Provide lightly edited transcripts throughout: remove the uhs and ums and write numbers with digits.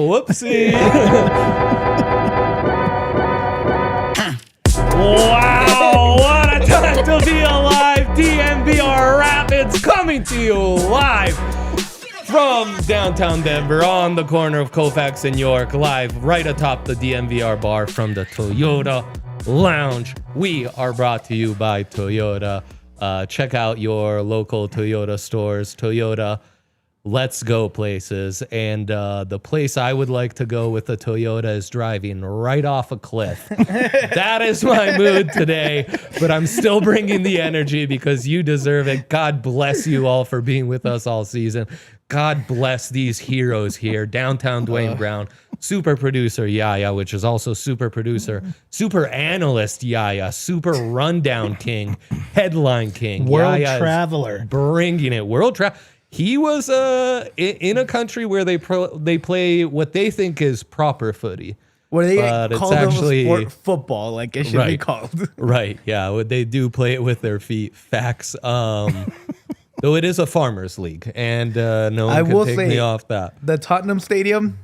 Whoopsie. Wow, what a time to be alive. DNVR Rapids coming to you live from downtown Denver on the corner of Colfax and York, live right atop the DNVR bar from the Toyota Lounge. We are brought to you by Toyota. Check out your local Toyota stores. Toyota, let's go places. And the place I would like to go with the Toyota is driving right off a cliff. That is my mood today, but I'm still bringing the energy because you deserve it. God bless you all for being with us all season. God bless these heroes here. Downtown Dwayne Brown, super producer Yaya, which is also super producer, super analyst Yaya, super rundown king, headline king. World Yaya's traveler. bringing it. World travel. He was in a country where they play what they think is proper footy. Where they call them actually sport football, like it should be called. Right, yeah. What they do play it with their feet. Facts. Though it is a farmers league, and no one can take me off that. The Tottenham Stadium,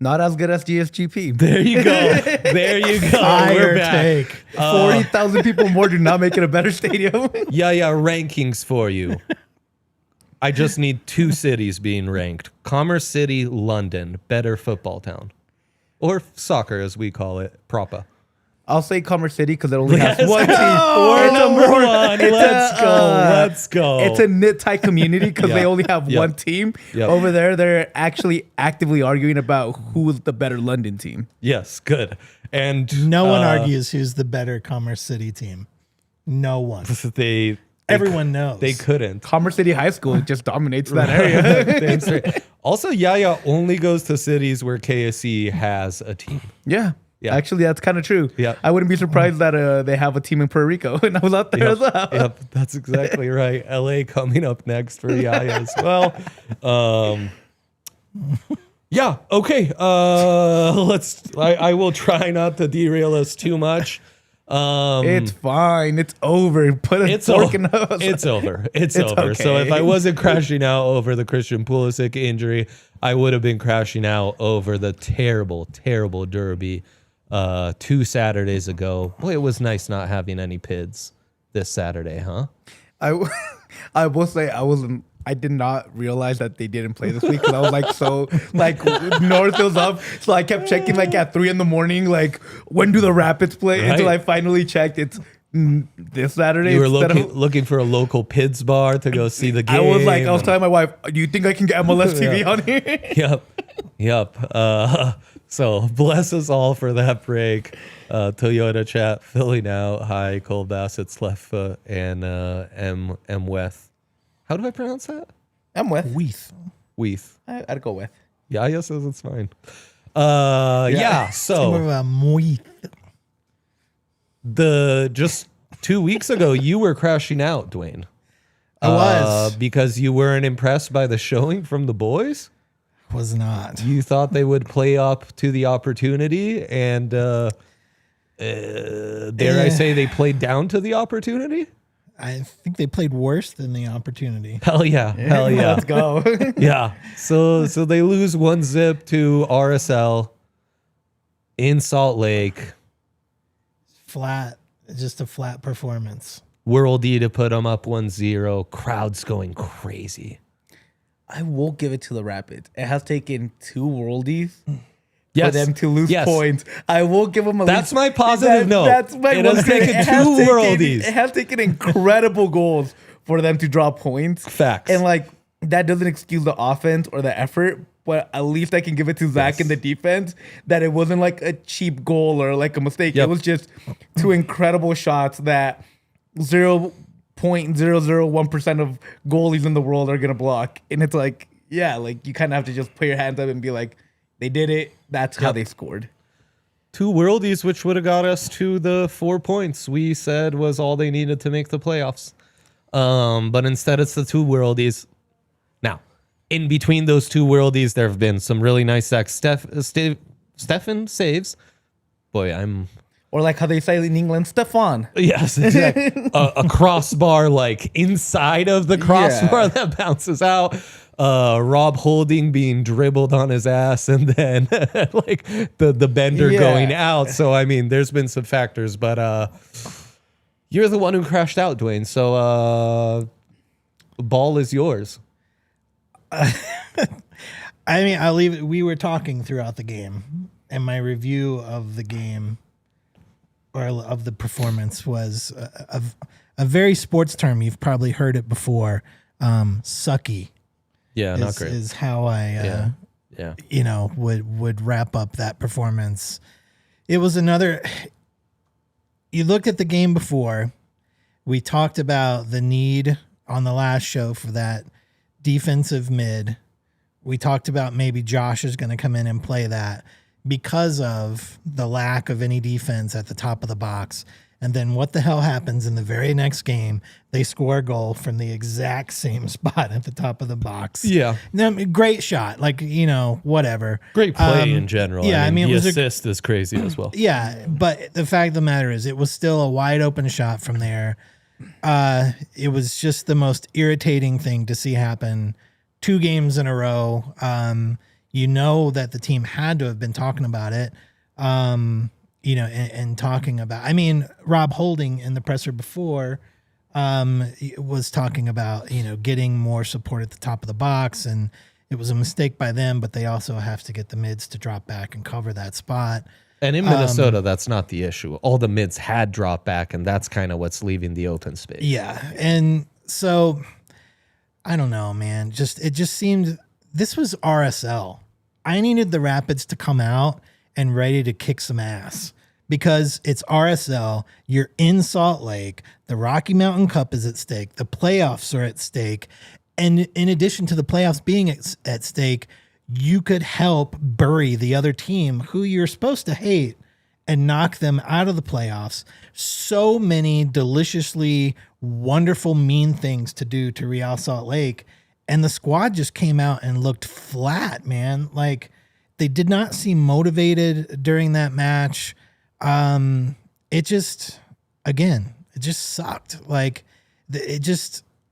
not as good as GSGP. There you go. There you go. We're back. 40,000 people more do not make it a better stadium. Yeah, rankings for you. I just need two cities being ranked. Commerce City, London, better football town. Or soccer, as we call it, proper. I'll say Commerce City because it only has one team. We're number one. Let's go. It's a knit-tight community because they only have one team. Over there, they're actually actively arguing about who is the better London team. Yes, good. And no one argues who's the better Commerce City team. No one. Everyone knows. They couldn't. Commerce City High School just dominates that area. Also, Yaya only goes to cities where KSC has a team. Yeah. Actually, that's kind of true. Yeah. I wouldn't be surprised that they have a team in Puerto Rico, and I was out there as well. Yep, that's exactly right. LA coming up next for Yaya as well. Yeah, okay. I will try not to derail us too much. It's fine. It's over. Put a fork in us. It's over. It's over. Okay. So if I wasn't crashing out over the Christian Pulisic injury, I would have been crashing out over the terrible, terrible derby 2 Saturdays ago. Boy, it was nice not having any Pids this Saturday, huh? I will say I did not realize that they didn't play this week because I was North was up, so I kept checking at 3 a.m. When do the Rapids play? Right. Until I finally checked, it's this Saturday. You were looking for a local Pids bar to go see the game. I was telling my wife, "Do you think I can get MLS TV on here?" Yep. So bless us all for that break. Toyota chat filling out. Hi, Cole Bassett's left foot and M Weth. How do I pronounce that? I'm with. Weath. I'd go with. Yaya says it's fine. So just 2 weeks ago, you were crashing out, Dwayne. I was. Because you weren't impressed by the showing from the boys? Was not. You thought they would play up to the opportunity, and dare I say they played down to the opportunity? I think they played worse than the opportunity. Hell yeah. Let's go. Yeah. So they lose 1-0 to RSL in Salt Lake. Flat. Just a flat performance. Worldy to put them up 1-0. Crowds going crazy. I will give it to the Rapids. It has taken 2 worldies for them to lose points. I will give them That's my positive note. That's my it has taken 2 worldies. It has taken incredible goals for them to draw points. Facts. And that doesn't excuse the offense or the effort, but at least I can give it to Zach in the defense that it wasn't a cheap goal or a mistake. Yep. It was just 2 incredible shots that 0.001% of goalies in the world are going to block. And it's you kind of have to just put your hands up and be like, they did it. That's how they scored. 2 worldies, which would have got us to the 4 points we said was all they needed to make the playoffs. But instead, it's the 2 worldies. Now, in between those 2 worldies, there have been some really nice Stefan saves. Boy, Or like how they say in England, Stefan. Yes, exactly. A crossbar like inside of the crossbar that bounces out. Rob Holding being dribbled on his ass, and then like the bender going out. So I mean, there's been some factors, but you're the one who crashed out, Dwayne. So ball is yours. I mean, I'll leave it. We were talking throughout the game, and my review of the game or of the performance was a very sports term. You've probably heard it before. Sucky. Yeah, not great. Is how I, you know, would wrap up that performance. It was another. You looked at the game before. We talked about the need on the last show for that defensive mid. We talked about maybe Josh is going to come in and play that because of the lack of any defense at the top of the box. And then what the hell happens in the very next game? They score a goal from the exact same spot at the top of the box. Yeah. Great shot. Like, you know, whatever. Great play in general. Yeah, I mean the it was assist is crazy as well. Yeah, but the fact of the matter is it was still a wide open shot from there. It was just the most irritating thing to see happen 2 games in a row. You know that the team had to have been talking about it. You know, and talking about, I mean, Rob Holding in the presser before was talking about, you know, getting more support at the top of the box, and it was a mistake by them, but they also have to get the mids to drop back and cover that spot. And in Minnesota, that's not the issue. All the mids had dropped back, and that's kind of what's leaving the open space. Yeah, and so I don't know, man. It just seemed this was RSL. I needed the Rapids to come out and ready to kick some ass because it's RSL. You're in Salt Lake. The Rocky Mountain Cup is at stake. The playoffs are at stake. And in addition to the playoffs being at stake, you could help bury the other team who you're supposed to hate and knock them out of the playoffs. So many deliciously wonderful, mean things to do to Real Salt Lake. And the squad just came out and looked flat, man. Like, they did not seem motivated during that match. It just sucked. Like,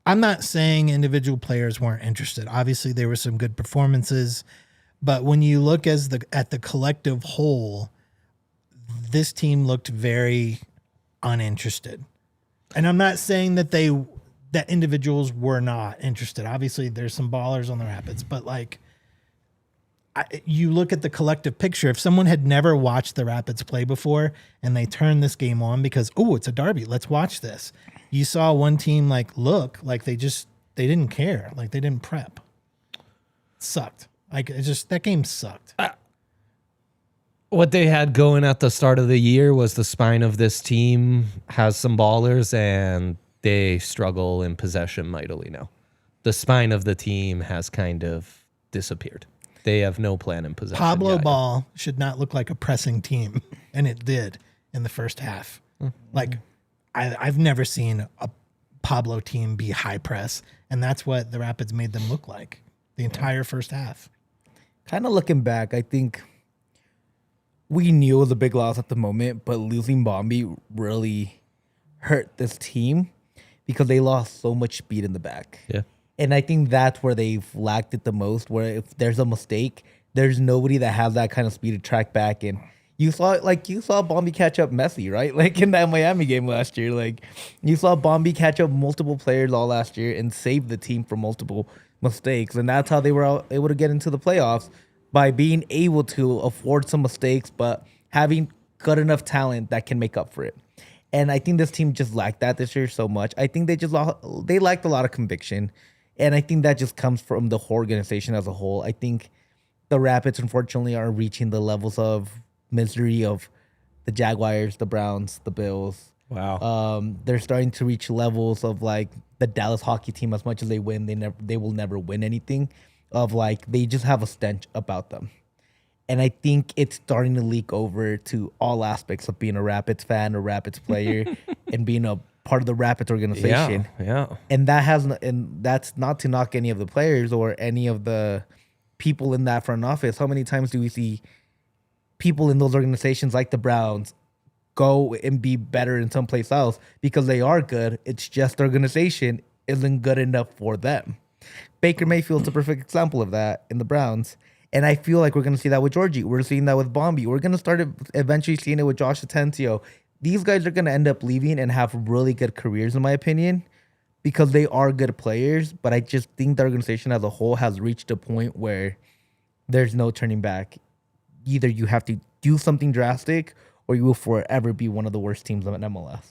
I'm not saying individual players weren't interested. Obviously, there were some good performances. But when you look at the collective whole, this team looked very uninterested. And I'm not saying that that individuals were not interested. Obviously, there's some ballers on the Rapids, but like, you look at the collective picture. If someone had never watched the Rapids play before and they turned this game on because, oh, it's a derby, let's watch this. You saw one team look like they didn't care. Like they didn't prep. It sucked. Like that game sucked. What they had going at the start of the year was the spine of this team has some ballers and they struggle in possession mightily now. The spine of the team has kind of disappeared. They have no plan in possession. Pablo Ball should not look like a pressing team, and it did in the first half. Like, I've never seen a Pablo team be high press, and that's what the Rapids made them look like the entire first half. Kind of looking back, I think we knew it was a big loss at the moment, but losing Bombi really hurt this team because they lost so much speed in the back. Yeah. And I think that's where they've lacked it the most, where if there's a mistake, there's nobody that has that kind of speed to track back. And you saw Bombi catch up Messi, right? Like in that Miami game last year. Like you saw Bombi catch up multiple players all last year and save the team from multiple mistakes. And that's how they were able to get into the playoffs, by being able to afford some mistakes, but having good enough talent that can make up for it. And I think this team just lacked that this year so much. I think they lacked a lot of conviction. And I think that just comes from the whole organization as a whole. I think the Rapids, unfortunately, are reaching the levels of misery of the Jaguars, the Browns, the Bills. Wow. They're starting to reach levels of like the Dallas hockey team. As much as they win, they will never win anything. Of like, they just have a stench about them. And I think it's starting to leak over to all aspects of being a Rapids fan, a Rapids player, and being a part of the Rapids organization. Yeah. And that's not to knock any of the players or any of the people in that front office. How many times do we see people in those organizations like the Browns go and be better in someplace else because they are good? It's just the organization isn't good enough for them. Baker Mayfield's a perfect example of that in the Browns. And I feel like we're going to see that with Georgie. We're seeing that with Bombi. We're going to start eventually seeing it with Josh Atencio. These guys are going to end up leaving and have really good careers, in my opinion, because they are good players. But I just think the organization as a whole has reached a point where there's no turning back. Either you have to do something drastic or you will forever be one of the worst teams in MLS.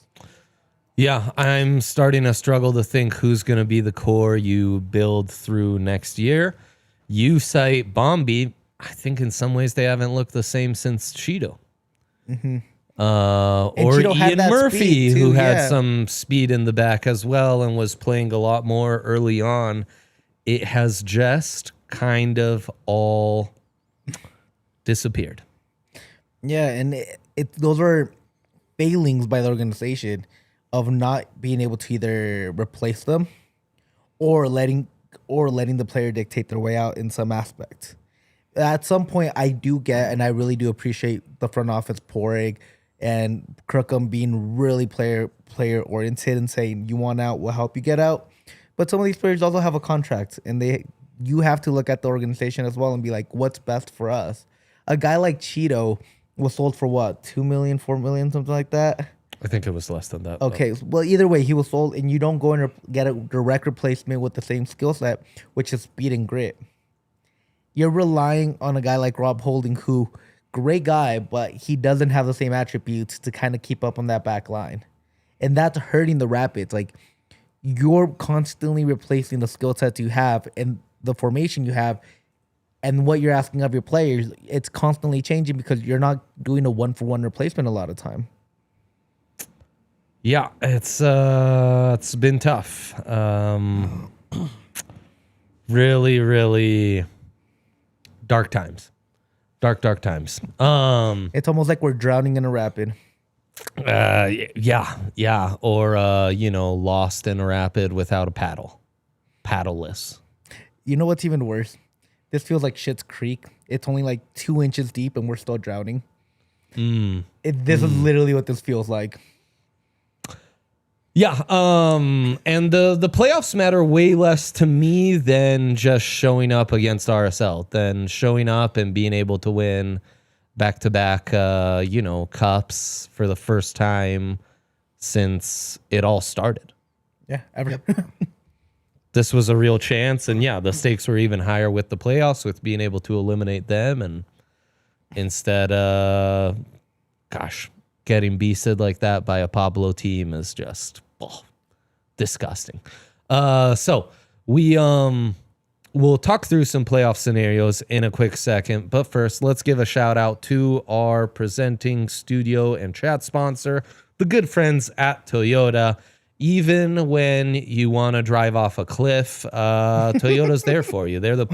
Yeah, I'm starting to struggle to think who's going to be the core you build through next year. You cite Bombi. I think in some ways they haven't looked the same since Cheeto. Mm-hmm. Or Cheeto had Ian that Murphy, speed too, who had yeah. some speed in the back as well and was playing a lot more early on. It has just kind of all disappeared. Yeah, and those are failings by the organization of not being able to either replace them or letting the player dictate their way out in some aspect. At some point, I do get, and I really do appreciate the front office pouring and Crookham being really player oriented and saying, you want out, we'll help you get out. But some of these players also have a contract, and you have to look at the organization as well and be like, what's best for us? A guy like Cheeto was sold for what, 2 million, 4 million, something like that? I think it was less than that. Okay, well, either way, he was sold, and you don't go and get a direct replacement with the same skill set, which is speed and grit. You're relying on a guy like Rob Holding, who, great guy, but he doesn't have the same attributes to kind of keep up on that back line. And that's hurting the Rapids. Like, you're constantly replacing the skill sets you have and the formation you have and what you're asking of your players. It's constantly changing because you're not doing a one-for-one replacement a lot of time. Yeah, it's been tough. Really, really dark times. Dark times. It's almost like we're drowning in a rapid. Yeah. Or lost in a rapid without a paddle. Paddleless. You know what's even worse? This feels like Schitt's Creek. It's only like 2 inches deep and we're still drowning. This is literally what this feels like. Yeah, and the playoffs matter way less to me than just showing up against RSL, than showing up and being able to win back-to-back, cups for the first time since it all started. Yeah, ever. This was a real chance, and yeah, the stakes were even higher with the playoffs, with being able to eliminate them, and instead, getting beasted like that by a Pablo team is just disgusting. So we'll talk through some playoff scenarios in a quick second, but first let's give a shout out to our presenting studio and chat sponsor, the good friends at Toyota. Even when you want to drive off a cliff, Toyota's there for you. They're the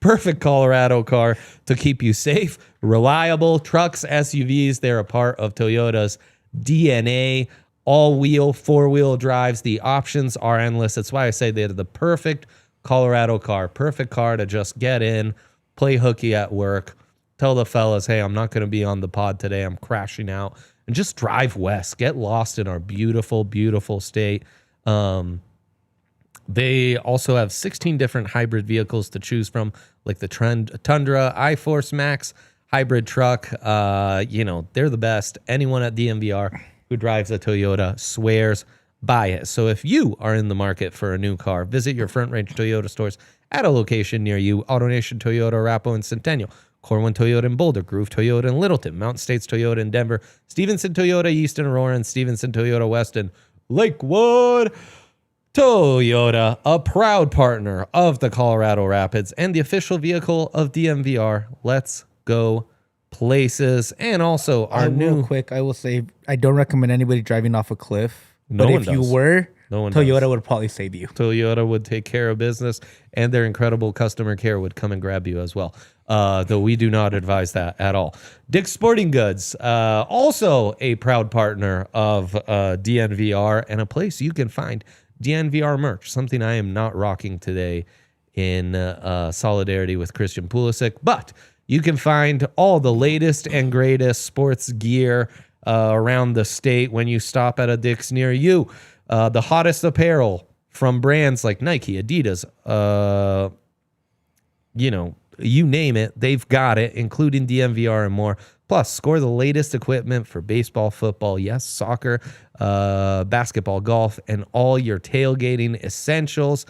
perfect Colorado car to keep you safe, reliable. Trucks, SUVs, they're a part of Toyota's DNA. All-wheel, four-wheel drives. The options are endless. That's why I say they're the perfect Colorado car. Perfect car to just get in, play hooky at work, tell the fellas, hey, I'm not going to be on the pod today. I'm crashing out. And just drive west. Get lost in our beautiful, beautiful state. They also have 16 different hybrid vehicles to choose from, like the Tundra, iForce Max hybrid truck. They're the best. Anyone at DNVR who drives a Toyota swears by it. So if you are in the market for a new car, visit your Front Range Toyota stores at a location near you. AutoNation Toyota, Arapahoe and Centennial. Corwin Toyota in Boulder, Groove Toyota in Littleton, Mountain States Toyota in Denver, Stevenson Toyota East in Aurora, and Stevenson Toyota West in Lakewood. Toyota, a proud partner of the Colorado Rapids and the official vehicle of DNVR. Let's go places. And also our Real quick, I will say I don't recommend anybody driving off a cliff. No but one if you does. were, No one Toyota does. would probably save you. Toyota would take care of business, and their incredible customer care would come and grab you as well. Though we do not advise that at all. Dick's Sporting Goods, also a proud partner of DNVR, and a place you can find DNVR merch, something I am not rocking today in solidarity with Christian Pulisic, but you can find all the latest and greatest sports gear around the state when you stop at a Dick's near you. The hottest apparel from brands like Nike, Adidas, you name it, they've got it, including DNVR and more. Plus, score the latest equipment for baseball, football, yes, soccer, basketball, golf, and all your tailgating essentials.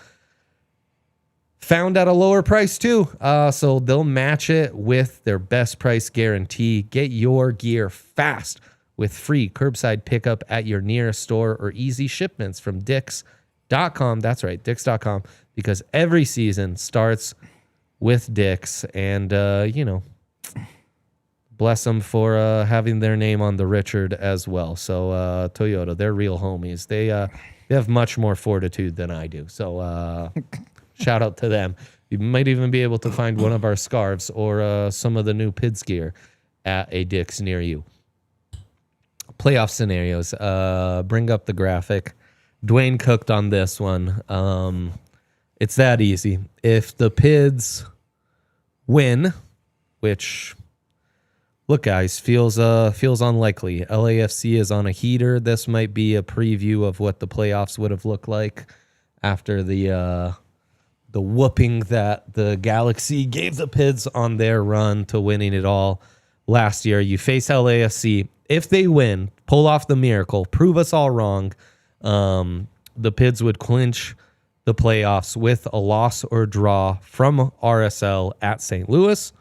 Found at a lower price too, so they'll match it with their best price guarantee. Get your gear fast with free curbside pickup at your nearest store or easy shipments from Dicks.com. That's right, Dicks.com, because every season starts with Dicks, and bless them for having their name on the Richard as well. So Toyota, they're real homies. They have much more fortitude than I do. So shout out to them. You might even be able to find one of our scarves or some of the new Pids gear at a Dick's near you. Playoff scenarios. Bring up the graphic. Dwayne cooked on this one. It's that easy. If the Pids win, which, look, guys, feels unlikely. LAFC is on a heater. This might be a preview of what the playoffs would have looked like after the whooping that the Galaxy gave the Pids on their run to winning it all last year. You face LAFC. If they win, pull off the miracle, prove us all wrong, the Pids would clinch the playoffs with a loss or draw from RSL at St. Louis,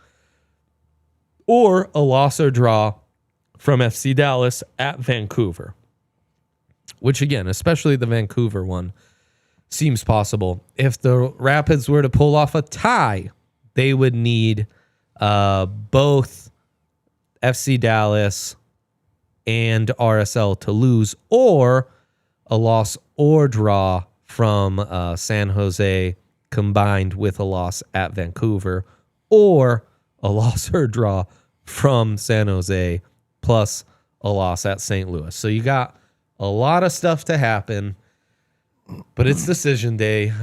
or a loss or draw from FC Dallas at Vancouver, which, again, especially the Vancouver one, seems possible. If the Rapids were to pull off a tie, they would need both FC Dallas and RSL to lose, or a loss or draw from San Jose combined with a loss at Vancouver, or a loss or draw from San Jose plus a loss at St. Louis. So you got a lot of stuff to happen, but it's decision day.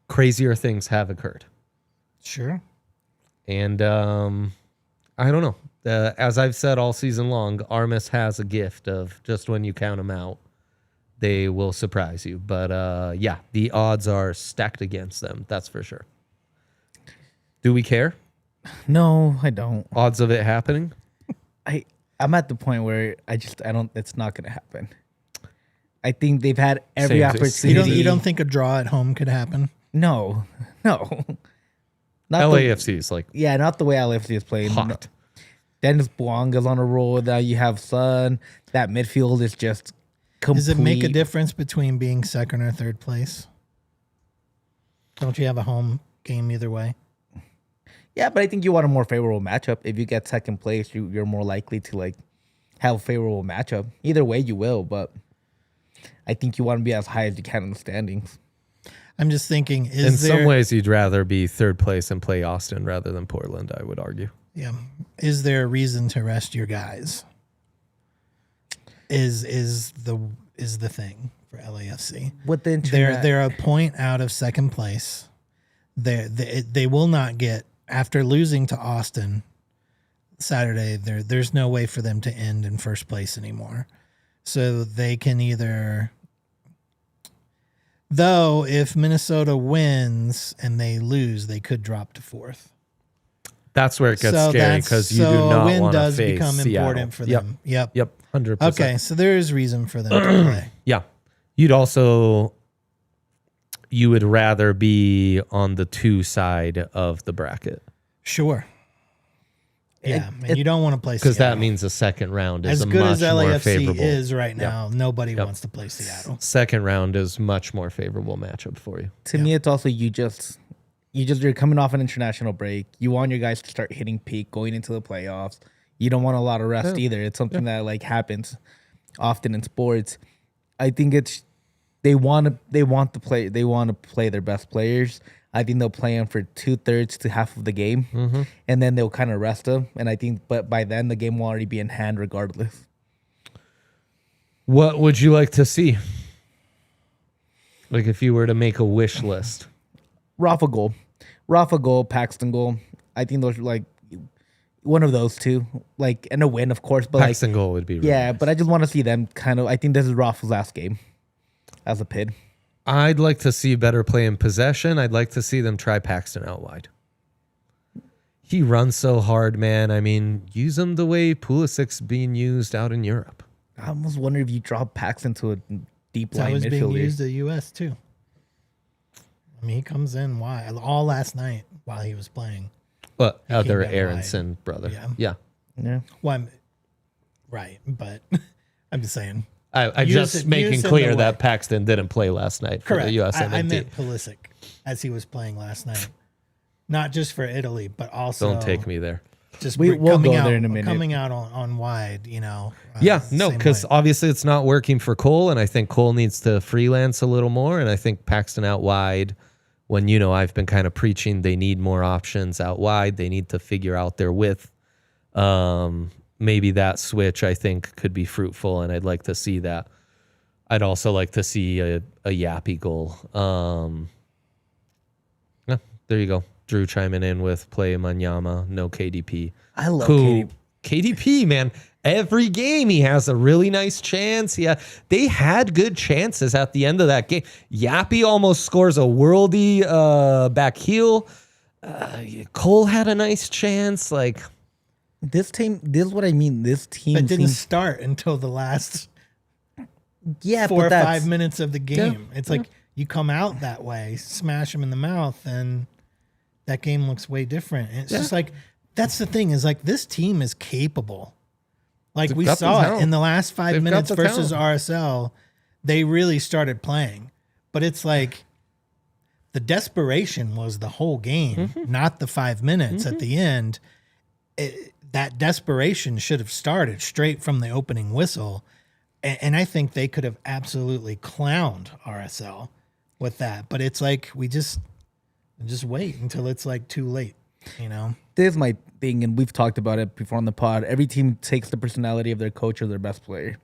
Crazier things have occurred. Sure. And I don't know. As I've said all season long, Armas has a gift of just when you count them out, they will surprise you. But the odds are stacked against them. That's for sure. Do we care? No, I don't. Odds of it happening? I'm at the point where I don't. It's not going to happen. I think they've had every opportunity. You don't think a draw at home could happen? No. Not LAFC is like not the way LAFC is playing. hot. No. Dennis Bouanga's on a roll. Now you have Son. That midfield is just complete. Does it make a difference between being second or third place? Don't you have a home game either way? Yeah, but I think you want a more favorable matchup. If you get second place, you're more likely to have a favorable matchup. Either way, you will, but I think you want to be as high as you can in the standings. I'm just thinking, in some ways, you'd rather be third place and play Austin rather than Portland, I would argue. Yeah. Is there a reason to rest your guys? Is the thing for LAFC. With the they're a point out of second place. They will not get, after losing to Austin Saturday, there's no way for them to end in first place anymore. So they can either, though, if Minnesota wins and they lose, they could drop to fourth. That's where it gets scary, because you do not want to face become Seattle. Important for them. Yep. 100%. Okay, so there is reason for them to play. Yeah. You would rather be on the 2 side of the bracket. Sure. Yeah, and you don't want to play because Seattle. that means the second round is as good much as more LAFC favorable. is right now. Nobody wants to play Seattle. Second round is much more favorable matchup for you. To me, it's also you're coming off an international break. You want your guys to start hitting peak going into the playoffs. You don't want a lot of rest either. It's something that happens often in sports. I think it's they want to play their best players. I think they'll play them for 2/3 to half of the game, and then they'll kind of rest them. And I think, but by then the game will already be in hand regardless. What would you like to see? Like if you were to make a wish list. Rafa goal, Paxton goal. I think those are like one of those two, like, and a win, of course. But Paxton goal would be really nice. But I just want to see them kind of. I think this is Rafa's last game as a Pid. I'd like to see better play in possession. I'd like to see them try Paxton out wide. He runs so hard, man. I mean, use him the way Pulisic's being used out in Europe. I almost wonder if you drop Paxton to a deep line That was being midfielder. used at US too. I mean, he comes in wide all last night while he was playing. But He other came down Aronson brother. Yeah. Yeah. Well, right, but I'm just saying. I Use just it- making use it clear in the that way. Paxton didn't play last night for Correct. the USMNT. I meant Pulisic as he was playing last night, not just for Italy, but also Don't take me there. Just We'll coming go out, there in a minute. coming out on wide. Yeah, no, same because way. obviously it's not working for Cole, and I think Cole needs to freelance a little more, and I think Paxton out wide, when, I've been kind of preaching they need more options out wide, they need to figure out their width. Maybe that switch, I think, could be fruitful, and I'd like to see that. I'd also like to see a Yappy goal. Yeah, there you go. Drew chiming in with play Manyama, no KDP. I love KDP, man. Every game he has a really nice chance. Yeah, they had good chances at the end of that game. Yappy almost scores a worldie back heel. Cole had a nice chance. Like This team, this is what I mean. This team But didn't seems, start until the last 4 but or that's- 5 minutes of the game. It's like you come out that way, smash him in the mouth, and that game looks way different. And it's just like, that's the thing, is like this team is capable. Like we got the saw it talent. in the last 5 They've got minutes the versus talent. RSL, they really started playing. But it's like the desperation was the whole game, not the 5 minutes at the end. That desperation should have started straight from the opening whistle. And I think they could have absolutely clowned RSL with that. But it's like we just wait until it's like too late, This is my thing, and we've talked about it before on the pod. Every team takes the personality of their coach or their best player.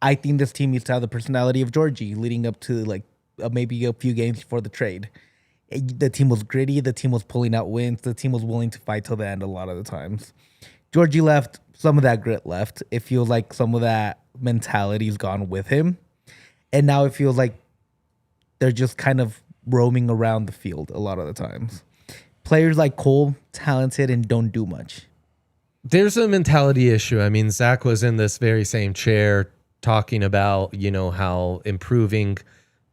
I think this team needs to have the personality of Georgie leading up to like maybe a few games before the trade. The team was gritty. The team was pulling out wins. The team was willing to fight till the end a lot of the times. Georgie left. Some of that grit left. It feels like some of that mentality's gone with him. And now it feels like they're just kind of roaming around the field a lot of the times. Players like Cole, talented and don't do much. there's a mentality issue. I mean, Zach was in this very same chair talking about, how improving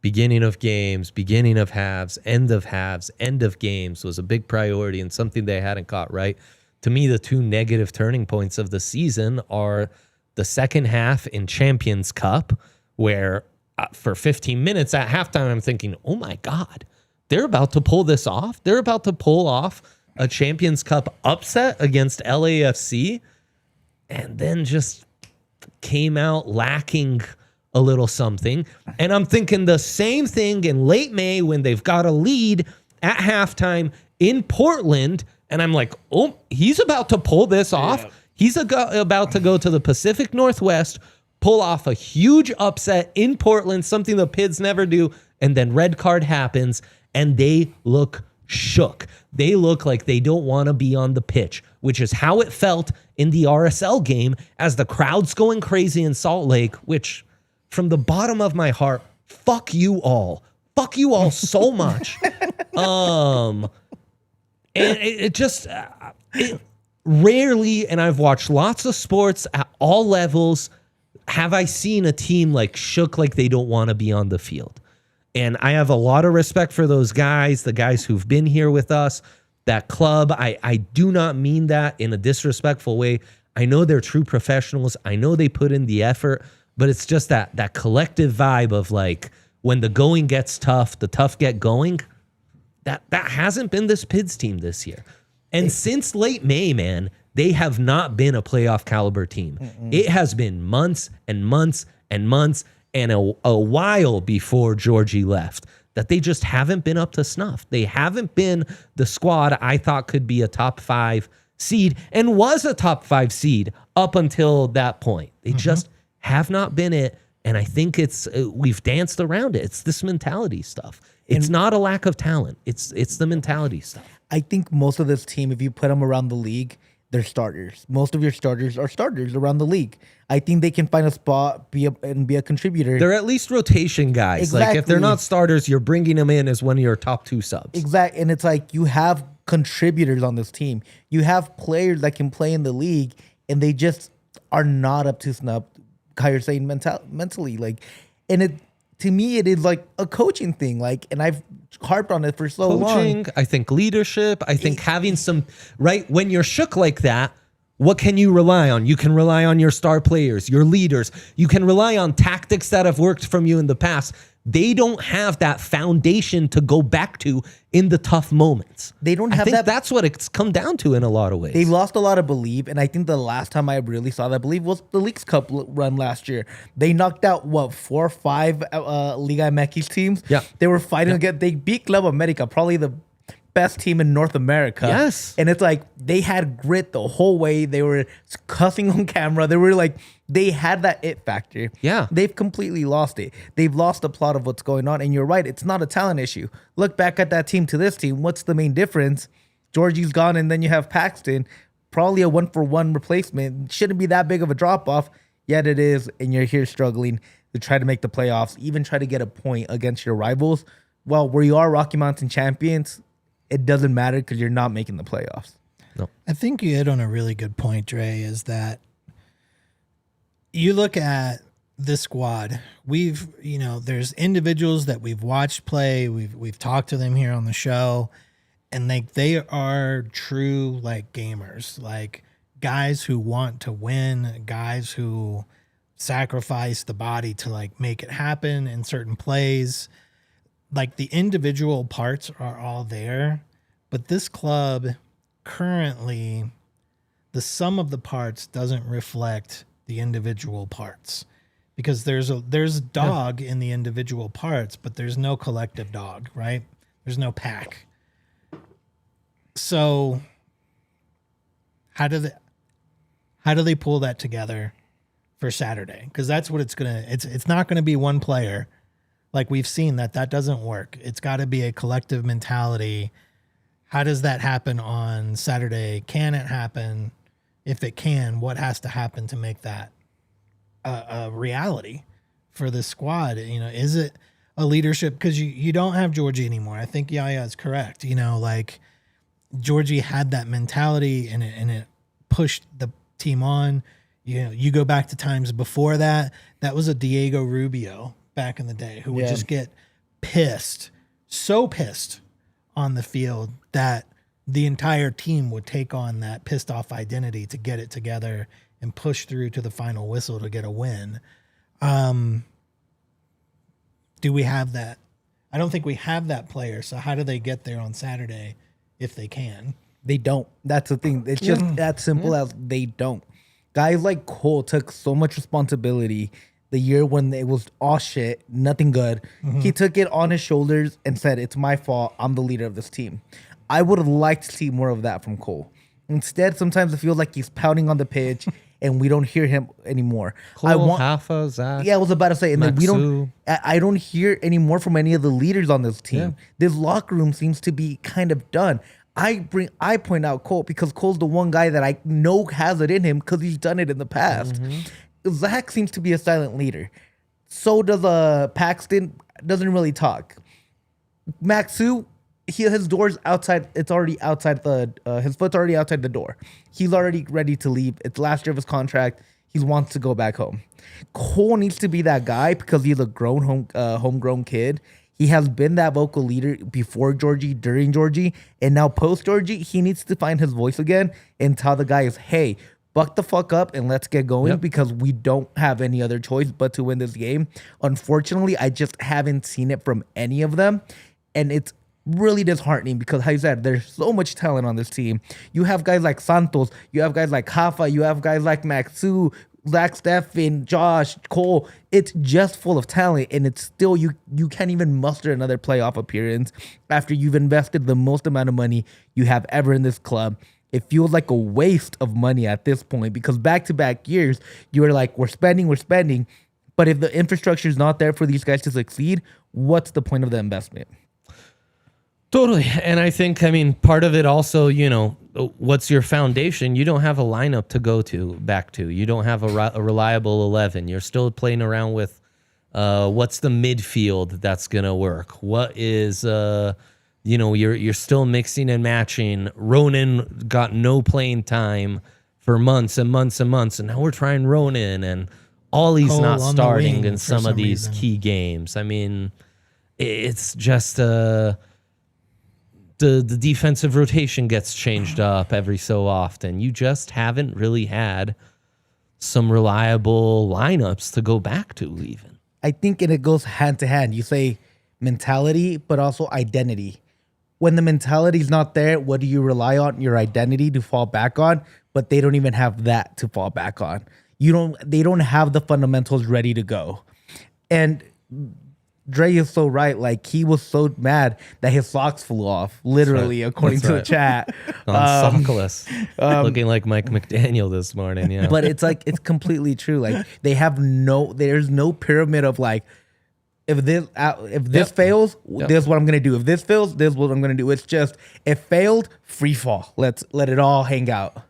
beginning of games, beginning of halves, end of games was a big priority and something they hadn't got right. To me, the two negative turning points of the season are the second half in Champions Cup, where for 15 minutes at halftime, I'm thinking, oh my God, they're about to pull this off. They're about to pull off a Champions Cup upset against LAFC, and then just came out lacking a little something. And I'm thinking the same thing in late May when they've got a lead at halftime in Portland. And I'm like, oh, he's about to pull this off. He's about to go to the Pacific Northwest, pull off a huge upset in Portland, something the Pids never do. And then red card happens and they look shook. They look like they don't want to be on the pitch, which is how it felt in the RSL game as the crowd's going crazy in Salt Lake, which from the bottom of my heart, fuck you all. Fuck you all so much. And it just rarely, and I've watched lots of sports at all levels, have I seen a team like shook like they don't want to be on the field. And I have a lot of respect for those guys, the guys who've been here with us, that club. I do not mean that in a disrespectful way. I know they're true professionals. I know they put in the effort, but it's just that collective vibe of like when the going gets tough, the tough get going. That hasn't been this Pids team this year. And since late May, man, they have not been a playoff caliber team. It has been months and months and months. and a while before Georgie left, that they just haven't been up to snuff. They haven't been the squad I thought could be a top 5 seed and was a top 5 seed up until that point. They just have not been it. And I think it's we've danced around it. It's this mentality stuff. It's not a lack of talent. It's the mentality stuff. I think most of this team, if you put them around the league, they're starters. Most of your starters are starters around the league. I think they can find a spot, be a contributor. They're at least rotation guys. Exactly. Like if they're not starters, you're bringing them in as one of your top 2 subs. Exactly. And it's like you have contributors on this team. You have players that can play in the league, and they just are not up to snuff. How you're saying mentally, like, and it to me it is like a coaching thing. Like, and I've harped on it for so long. I think leadership. I think having some right when you're shook like that. What can you rely on? You can rely on your star players, your leaders. You can rely on tactics that have worked from you in the past. They don't have that foundation to go back to in the tough moments. They don't have I think that. That's what it's come down to in a lot of ways. They lost a lot of belief, and I think the last time I really saw that belief was the Leagues Cup run last year. They knocked out 4 or 5 Liga MX teams. Yeah, they were fighting again. They beat Club America, probably the best team in North America. Yes. And it's like they had grit the whole way. They were cussing on camera. They were like, they had that it factor. Yeah. They've completely lost it. They've lost the plot of what's going on. And you're right, it's not a talent issue. Look back at that team to this team. What's the main difference? Georgie's gone, and then you have Paxton. Probably a 1-for-1 replacement. Shouldn't be that big of a drop-off, yet it is. And you're here struggling to try to make the playoffs, even try to get a point against your rivals. Well, where you are Rocky Mountain champions, it doesn't matter because you're not making the playoffs. No. I think you hit on a really good point, Dre, is that you look at this squad. There's individuals that we've watched play. We've talked to them here on the show, and they are true like gamers, like guys who want to win, guys who sacrifice the body to like make it happen in certain plays. Like the individual parts are all there, but this club currently, the sum of the parts doesn't reflect the individual parts, because there's a dog in the individual parts, but there's no collective dog, right? There's no pack. So how do they pull that together for Saturday? Because that's what it's not gonna be one player. Like we've seen that doesn't work. It's got to be a collective mentality. How does that happen on Saturday? Can it happen? If it can, what has to happen to make that a reality for this squad? Is it a leadership? Because you don't have Georgie anymore. I think Yaya is correct. Like Georgie had that mentality, and it pushed the team on. You go back to times before that. That was a Diego Rubio back in the day who would just get so pissed on the field that the entire team would take on that pissed off identity to get it together and push through to the final whistle to get a win. Do we have that? I don't think we have that player. So how do they get there on Saturday if they can? They don't. That's the thing. It's just that simple as they don't. Guys like Cole took so much responsibility the year when it was all shit, nothing good. He took it on his shoulders and said, it's my fault. I'm the leader of this team. I would have liked to see more of that from Cole. Instead, sometimes it feels like he's pouting on the pitch and we don't hear him anymore. Cole, Haffa, Zach. Yeah, I was about to say. And then Maxu. I don't hear any more from any of the leaders on this team. Yeah. This locker room seems to be kind of done. I point out Cole because Cole's the one guy that I know has it in him because he's done it in the past. Zach seems to be a silent leader. So does Paxton. Doesn't really talk. Maxu, his door's outside. It's already outside his foot's already outside the door. He's already ready to leave. It's last year of his contract. He wants to go back home. Cole needs to be that guy because he's a homegrown kid. He has been that vocal leader before Georgie, during Georgie, and now post Georgie. He needs to find his voice again and tell the guys, hey, buck the fuck up and let's get going because we don't have any other choice but to win this game. Unfortunately, I just haven't seen it from any of them. And it's really disheartening because, how you said, there's so much talent on this team. You have guys like Santos. You have guys like Haffa. You have guys like Maxu. Zach Steffen, Josh, Cole, it's just full of talent, and it's still you can't even muster another playoff appearance after you've invested the most amount of money you have ever in this club. It feels like a waste of money at this point because back-to-back years, you were like, we're spending, but if the infrastructure is not there for these guys to succeed, what's the point of the investment? Totally. And I think, I mean, part of it also, you know, what's your foundation? You don't have a lineup to go back to. You don't have a reliable 11. You're still playing around with what's the midfield that's going to work? What is, you know, you're still mixing and matching. Ronan got no playing time for months and months and months. And now we're trying Ronan, and Ollie's not starting in some of these key games. I mean, it's just... The defensive rotation gets changed up every so often. You just haven't really had some reliable lineups to go back to even. I think it goes hand to hand. You say mentality, but also identity. When the mentality is not there, what do you rely on? Your identity to fall back on, but they don't even have that to fall back on. They don't have the fundamentals ready to go. And Dre is so right. Like, he was so mad that his socks flew off, literally, according to the chat. Sockless. Looking like Mike McDaniel this morning, yeah. But it's like, it's completely true. Like, there's no pyramid of like, if this fails, this is what I'm going to do. If this fails, this is what I'm going to do. It's just, it failed, free fall. Let it all hang out.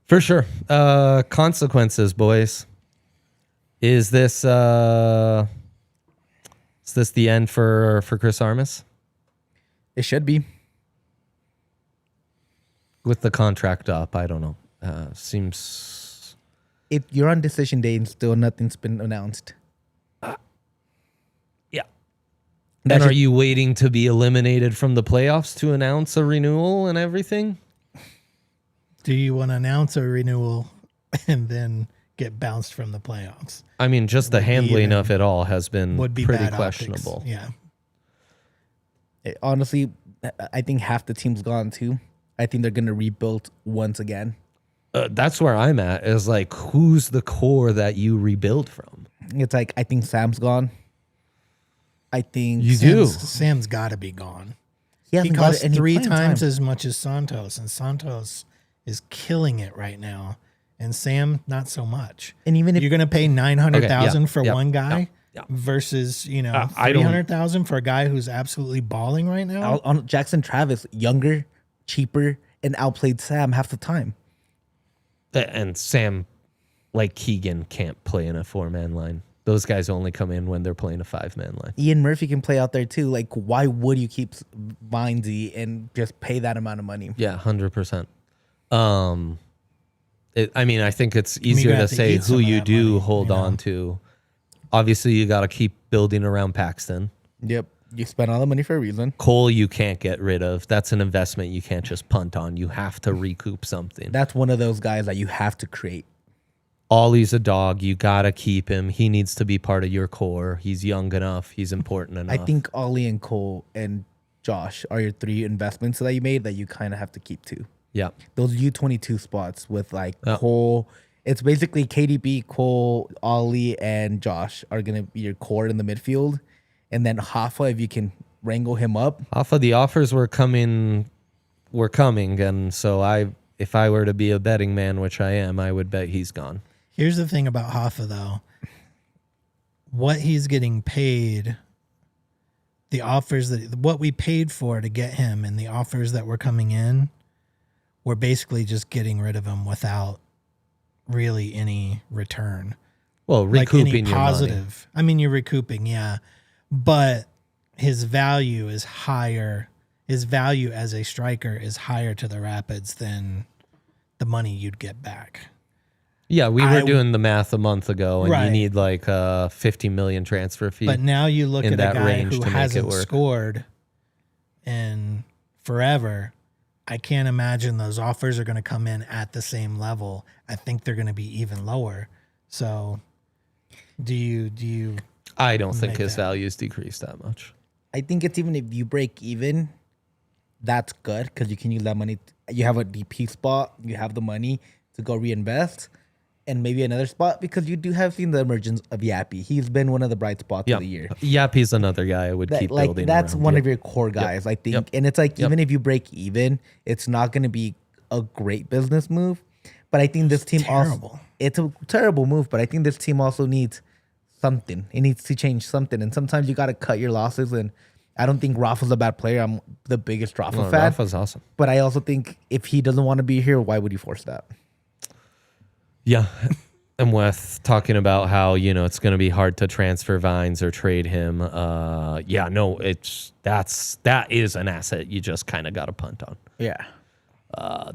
For sure. Consequences, boys. Is this the end for Chris Armas? It should be. With the contract up, I don't know. Seems... If you're on decision day and still nothing's been announced. Yeah. And are you waiting to be eliminated from the playoffs to announce a renewal and everything? Do you want to announce a renewal and then get bounced from the playoffs? I mean, just the handling of it all has been pretty questionable. Optics. Yeah. Honestly, I think half the team's gone too. I think they're going to rebuild once again. That's where I'm at, is like, who's the core that you rebuild from? It's like, I think Sam's gone. I think Sam's got to be gone. He costs 3 times as much as Santos, and Santos is killing it right now. And Sam, not so much. And even if you're going to pay $900,000 for one guy versus, you know, $300,000 for a guy who's absolutely balling right now. Jackson Travis, younger, cheaper, and outplayed Sam half the time. And Sam, like Keegan, can't play in a 4-man line. Those guys only come in when they're playing a 5-man line. Ian Murphy can play out there too. Like, why would you keep Vindsy and just pay that amount of money? Yeah, 100%. I mean, I think it's easier to say who you do hold on to. Obviously, you got to keep building around Paxton. Yep. You spent all the money for a reason. Cole, you can't get rid of. That's an investment you can't just punt on. You have to recoup something. That's one of those guys that you have to create. Ollie's a dog. You got to keep him. He needs to be part of your core. He's young enough. He's important enough. I think Ollie and Cole and Josh are your 3 investments that you made that you kind of have to keep too. Yeah. Those U22 spots with like Cole. It's basically KDB, Cole, Ollie, and Josh are going to be your core in the midfield. And then Hoffa, if you can wrangle him up. Hoffa, the offers were coming. And so if I were to be a betting man, which I am, I would bet he's gone. Here's the thing about Hoffa, though. What he's getting paid, the offers what we paid for to get him and the offers that were coming in, we're basically just getting rid of him without really any return. Well, recouping like any positive. Your money. I mean, you're recouping, yeah. But his value is higher. His value as a striker is higher to the Rapids than the money you'd get back. Yeah, we were doing the math a month ago, and right. You need like a $50 million transfer fee. But now you look at a guy who hasn't scored in forever. I can't imagine those offers are going to come in at the same level. I think they're going to be even lower. So, do you? I don't think his value's decreased that much. I think it's even if you break even, that's good because you can use that money. You have a DP spot. You have the money to go reinvest. and maybe another spot because you do have seen the emergence of Yappy. He's been one of the bright spots of the year. Yappy's another guy I would keep building that's around. one of your core guys, I think. And it's like, even if you break even, it's not going to be a great business move. But I think this team also, it's a terrible move, but I think this team also needs something. It needs to change something. And sometimes you got to cut your losses. And I don't think Rafa's a bad player. I'm the biggest Rafa fan. Rafa's awesome. But I also think if he doesn't want to be here, why would you force that? Yeah. And with talking about how, it's going to be hard to transfer Vines or trade him. That is an asset you just kind of got to punt on. Yeah.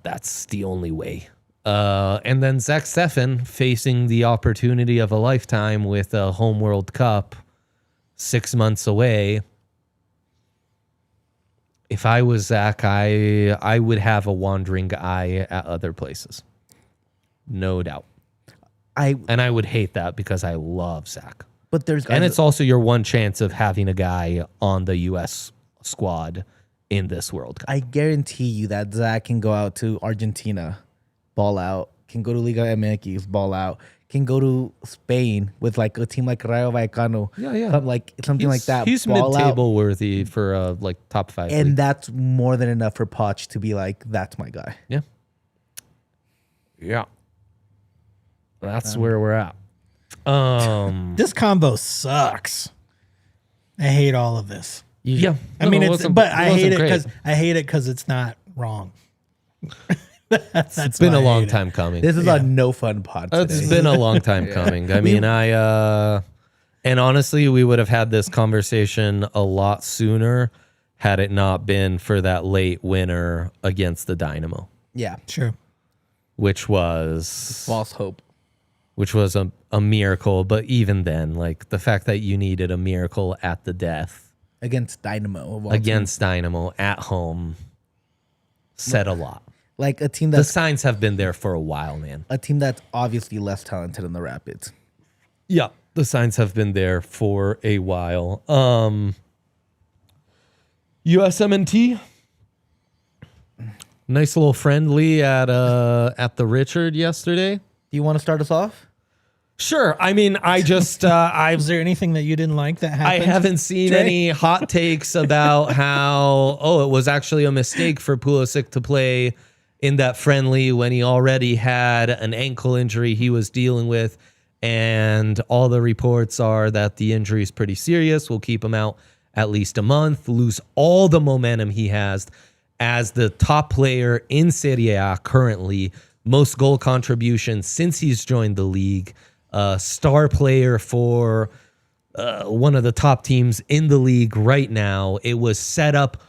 That's the only way. And then Zach Steffen facing the opportunity of a lifetime with a home World Cup 6 months away. If I was Zach, I would have a wandering eye at other places. No doubt. I would hate that because I love Zach. But there's and it's also your one chance of having a guy on the U.S. squad in this World Cup. I guarantee you that Zach can go out to Argentina, ball out, can go to Liga MX, ball out, can go to Spain with like a team like Rayo Vallecano. Yeah. Something like that. He's mid-table worthy for like top 5. And league. that's more than enough for Poch to be like, that's my guy. Yeah. Yeah. That's where we're at. This combo sucks. I hate all of this. Yeah. I mean, I hate it because it's not wrong. It's been a long time coming. This is a no fun pod today. It's been a long time coming. I mean, and honestly, we would have had this conversation a lot sooner had it not been for that late winner against the Dynamo. Yeah. Sure. Which was false hope. Which was a miracle. But even then, like the fact that you needed a miracle at the death. Against Dynamo. Dynamo at home said a lot. Like a team that's... The signs have been there for a while, man. A team that's obviously less talented than the Rapids. Yeah, the signs have been there for a while. USMNT. Nice little friendly at the Richard yesterday. Do you want to start us off? Sure. I mean, I just was there anything that you didn't like that happened? I haven't seen any hot takes about how it was actually a mistake for Pulisic to play in that friendly when he already had an ankle injury he was dealing with, and all the reports are that the injury is pretty serious. Will keep him out at least a month, lose all the momentum he has as the top player in Serie A currently, most goal contributions since he's joined the league. Star player for one of the top teams in the league right now. It was set up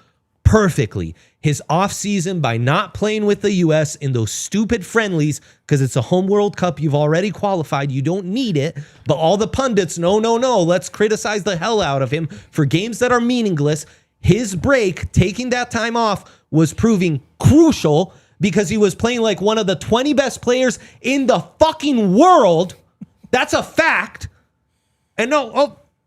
perfectly. His offseason, by not playing with the U.S. in those stupid friendlies, because it's a home World Cup, you've already qualified, you don't need it. But all the pundits, no, let's criticize the hell out of him for games that are meaningless. His break, taking that time off, was proving crucial because he was playing like one of the 20 best players in the fucking world. That's a fact. And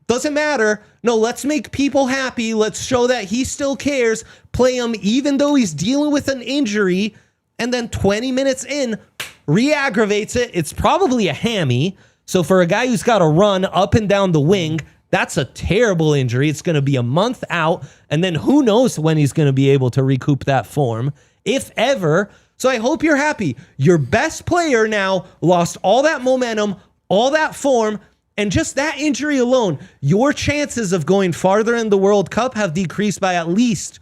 doesn't matter. No, let's make people happy. Let's show that he still cares. Play him even though he's dealing with an injury. And then 20 minutes in, re-aggravates it. It's probably a hammy. So for a guy who's got to run up and down the wing, that's a terrible injury. It's going to be a month out. And then who knows when he's going to be able to recoup that form, if ever. So I hope you're happy. Your best player now lost all that momentum, all that form, and just that injury alone, your chances of going farther in the World Cup have decreased by at least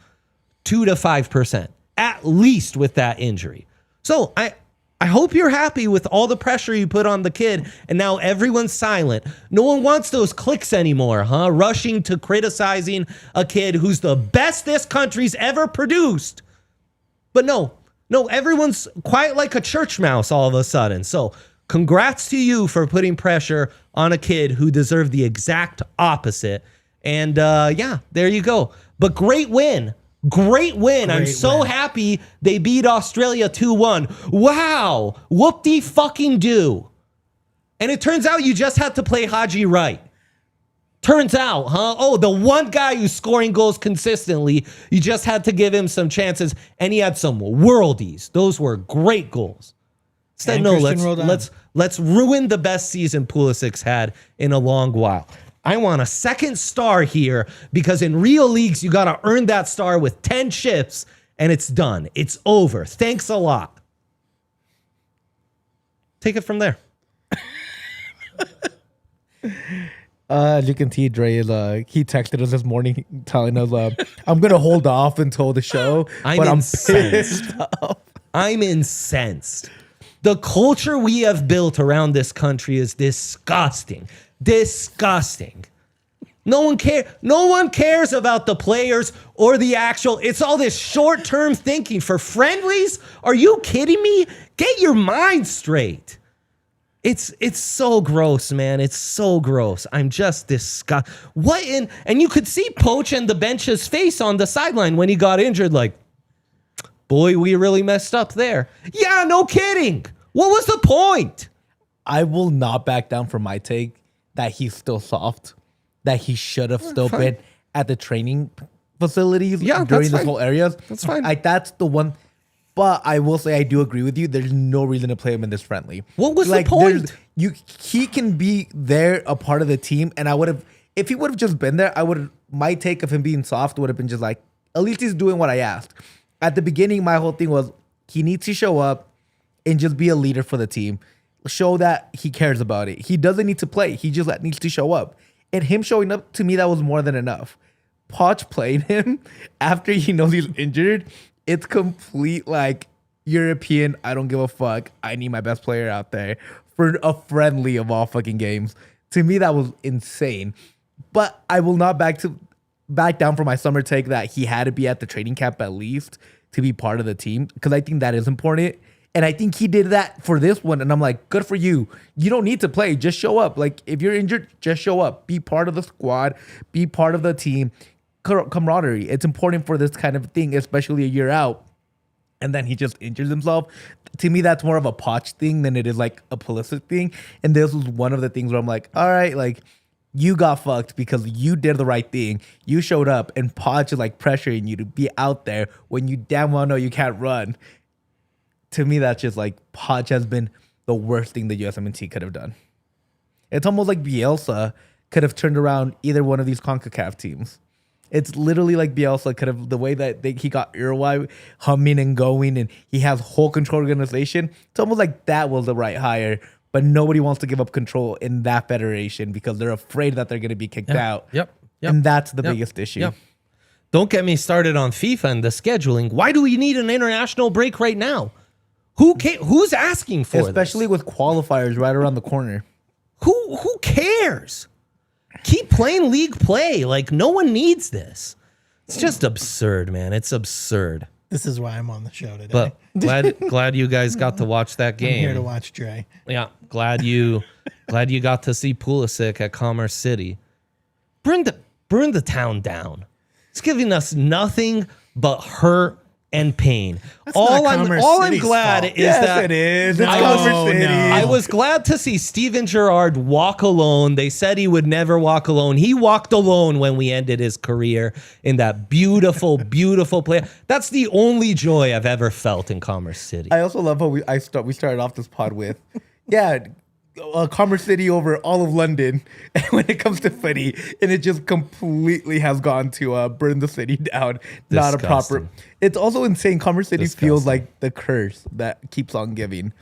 2 to 5%, at least with that injury. So I hope you're happy with all the pressure you put on the kid, and now everyone's silent. No one wants those clicks anymore, huh? Rushing to criticizing a kid who's the best this country's ever produced. But no, everyone's quiet like a church mouse all of a sudden. So congrats to you for putting pressure on a kid who deserved the exact opposite. And there you go. But great win. I'm so happy they beat Australia 2-1. Wow. Whoop-de-fucking-do. And it turns out you just had to play Haji right. Turns out, huh? Oh, the one guy who's scoring goals consistently, you just had to give him some chances, and he had some worldies. Those were great goals. Instead, And no, Christian Roldan. let's ruin the best season Pulisic's had in a long while. I want a second star here because in real leagues, you got to earn that star with 10 shifts and it's done. It's over. Thanks a lot. Take it from there. As you can see, Dre is he texted us this morning telling us I'm gonna hold off until the show, but I'm incensed. pissed off. I'm incensed. The culture we have built around this country is disgusting. Disgusting. No one cares about the players or the actual. It's all this short-term thinking for friendlies. Are you kidding me? Get your mind straight. It's so gross, man. It's so gross. I'm just disgusted. And you could see Poach and the bench's face on the sideline when he got injured. Like, boy, we really messed up there. Yeah, no kidding. What was the point? I will not back down from my take that he's still soft, that he should have still been at the training facilities during this whole area. That's fine. That's the one. But I will say I do agree with you. There's no reason to play him in this friendly. What was the point? He can be there, a part of the team, and I would have, if he would have just been there, my take of him being soft would have been just like, at least he's doing what I asked. At the beginning, my whole thing was he needs to show up and just be a leader for the team. Show that he cares about it. He doesn't need to play. He just needs to show up. And him showing up, to me, that was more than enough. Poch played him after he knows he's injured. It's complete European, I don't give a fuck. I need my best player out there for a friendly of all fucking games. To me, that was insane. But I will not back down from my summer take that he had to be at the training camp at least to be part of the team, because I think that is important. And I think he did that for this one. And I'm like, good for you. You don't need to play. Just show up. Like, if you're injured, just show up. Be part of the squad. Be part of the team. Camaraderie. It's important for this kind of thing, especially a year out. And then he just injures himself. To me, that's more of a Poch thing than it is like a Pulisic thing. And this was one of the things where I'm like, all right, you got fucked because you did the right thing. You showed up, and Poch is pressuring you to be out there when you damn well know you can't run. To me, that's just Poch has been the worst thing the USMNT could have done. It's almost like Bielsa could have turned around either one of these CONCACAF teams. It's literally like Bielsa could have, the way that he got Uruguay humming and going, and he has whole control organization. It's almost like that was the right hire, but nobody wants to give up control in that federation because they're afraid that they're going to be kicked out. Yep. And that's the biggest issue. Yep. Don't get me started on FIFA and the scheduling. Why do we need an international break right now? Who's asking for Especially this? with qualifiers right around the corner. Who cares? Keep playing league play. No one needs this. It's just absurd, man. It's absurd. This is why I'm on the show today. But glad you guys got to watch that game. I'm here to watch Dre. Yeah, glad you got to see Pulisic at Commerce City. Burn the town down. It's giving us nothing but hurt and pain. All I'm glad is that it is. It's Commerce City. I was glad to see Steven Gerrard walk alone. They said he would never walk alone. He walked alone when we ended his career in that beautiful, beautiful play. That's the only joy I've ever felt in Commerce City. I also love how we started off this pod with, Commerce City over all of London when it comes to footy, and it just completely has gone to burn the city down. Not a proper. It's also insane. Commerce City feels like the curse that keeps on giving.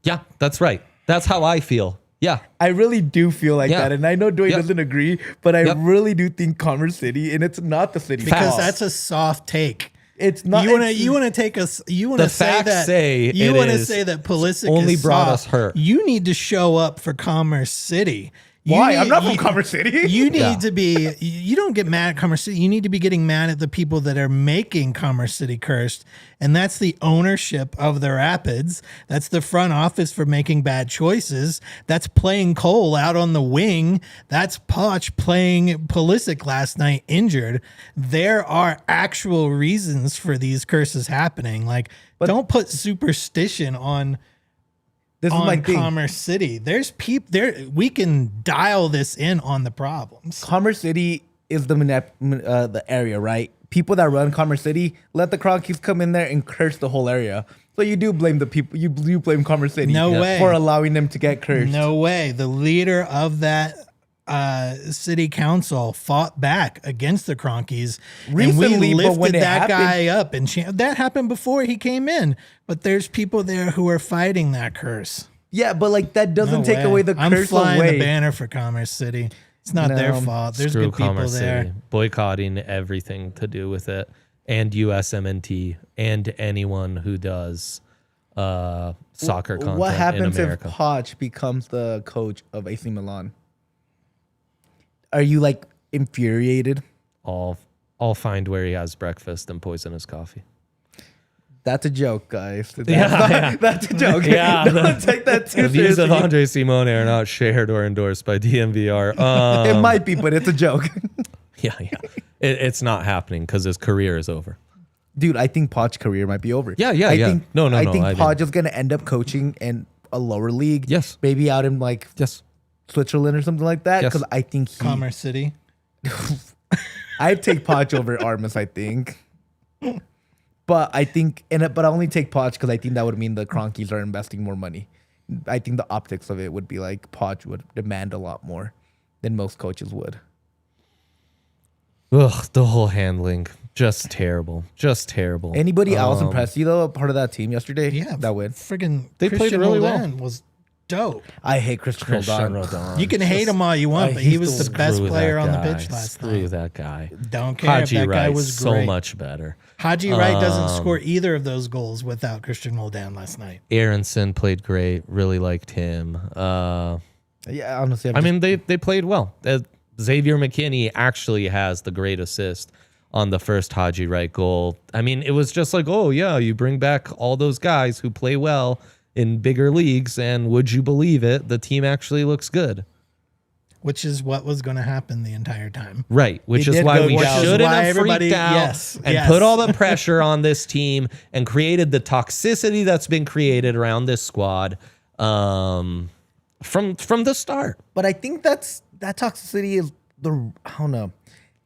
Yeah, that's right. That's how I feel. Yeah. I really do feel like that. And I know Dwayne doesn't agree, but I really do think Commerce City, and it's not the city. Because that's a soft take. It's not. You want to take us. You want to say that. You want to say that Pulisic only is brought soft. us hurt. You need to show up for Commerce City. Why? I'm not from Commerce City. You need to be. You don't get mad at Commerce City. You need to be getting mad at the people that are making Commerce City cursed, and that's the ownership of the Rapids. That's the front office for making bad choices. That's playing Cole out on the wing. That's Poch playing Pulisic last night injured. There are actual reasons for these curses happening. Don't put superstition on. This is my Commerce City. There's people there. We can dial this in on the problems. Commerce City is the area, right? People that run Commerce City let the Cronkies come in there and curse the whole area. So you do blame the people. You blame Commerce City No way. for allowing them to get cursed. No way. The leader of that city council fought back against the Cronkies. Recently, and we but when lifted it that happened- guy up. And that happened before he came in. But there's people there who are fighting that curse. Yeah, but like that doesn't No take way. away the I'm curse flying away. the banner for Commerce City. It's not their fault. There's Screw good people Commerce there. City, boycotting everything to do with it, and USMNT, and anyone who does soccer content What happens in if America. Poch becomes the coach of AC Milan? Are you like infuriated? I'll find where he has breakfast and poison his coffee. That's a joke, guys. That's, Yeah. that's a joke. Yeah, Don't take that too The views of seriously. Andre Simone are not shared or endorsed by DNVR. It might be, but it's a joke. Yeah. It's not happening because his career is over. Dude, I think Poch's career might be over. Yeah. I think, No, I think I Poch didn't. is going to end up coaching in a lower league. Yes. Maybe out in like Yes. Switzerland or something like that. Yes. Because I think Commerce City. I'd take Poch over Armas, I think. But I think, but I only take Poch because I think that would mean the Cronkies are investing more money. I think the optics of it would be like Poch would demand a lot more than most coaches would. Ugh, the whole handling. Just terrible. Just terrible. Anybody else impress you though? Part of that team yesterday? Yeah. That win. Friggin' They played Christian really well. Roldan was dope. I hate Christian Roldan. You can hate him all you want, but he was the best Screw player that on the guy. pitch last Screw night. that guy. Don't care if Haji that guy Wright, was so great. much better. Haji Wright doesn't score either of those goals without Christian Roldan last night. Aronson played great. Really liked him. Yeah, honestly, I mean, they played well. Xavier McKinney actually has the great assist on the first Haji Wright goal. I mean, it was just like, oh, yeah, you bring back all those guys who play well in bigger leagues, and would you believe it, the team actually looks good. Which is what was going to happen the entire time. Right, which They is did why go we down. shouldn't Why have everybody- freaked out yes, and yes. put all the pressure on this team and created the toxicity that's been created around this squad from the start. but I think that toxicity is I don't know.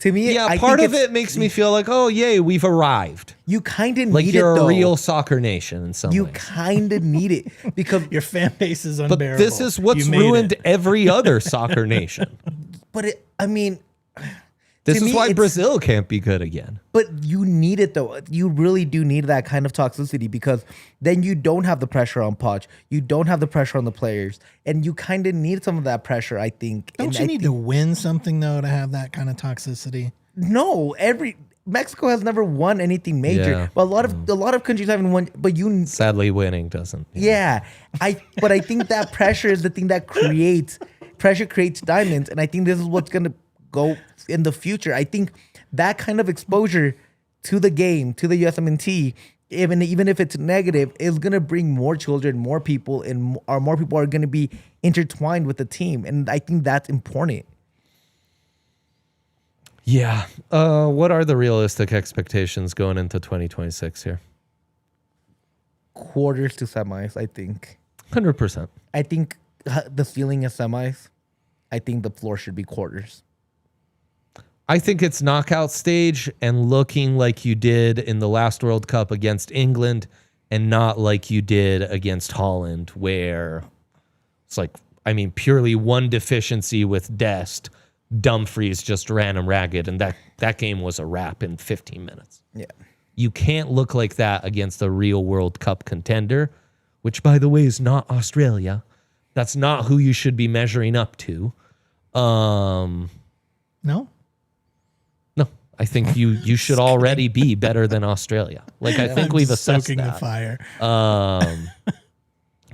To me, Yeah, I part think of it makes me feel like, oh, yay, we've arrived. you kind of Like need you're it though. a real soccer nation in some You ways. kind of need it because, Your fan base is But unbearable. this is what's You made ruined it. every other soccer nation. I mean, This To is me, why it's- Brazil can't be good again. but you need it though. You really do need that kind of toxicity because then you don't have the pressure on Poch. You don't have the pressure on the players, and you kind of need some of that pressure. I think. Don't And you I need to win something, though, to have that kind of toxicity? No, Mexico has never won anything major, Yeah. but a lot of countries haven't won. But Sadly, winning doesn't. yeah, but I think that pressure is the thing that creates diamonds, and I think this is what's gonna go in the future. I think that kind of exposure to the game, to the USMNT, even if it's negative, is gonna bring more children, more people, and more people are gonna be intertwined with the team, and I think that's important. Yeah. What are the realistic expectations going into 2026 here? Quarters to semis, I think. 100%. I think the ceiling is semis. I think the floor should be quarters. I think it's knockout stage and looking like you did in the last World Cup against England and not like you did against Holland, where it's like, I mean, purely one deficiency with Dest. Dumfries just ran him ragged, and that game was a wrap in 15 minutes. Yeah. You can't look like that against a real World Cup contender, which, by the way, is not Australia. That's not who you should be measuring up to. No? No, I think you should already be better than Australia. Like, I think we've assessed Soaking the that. fire.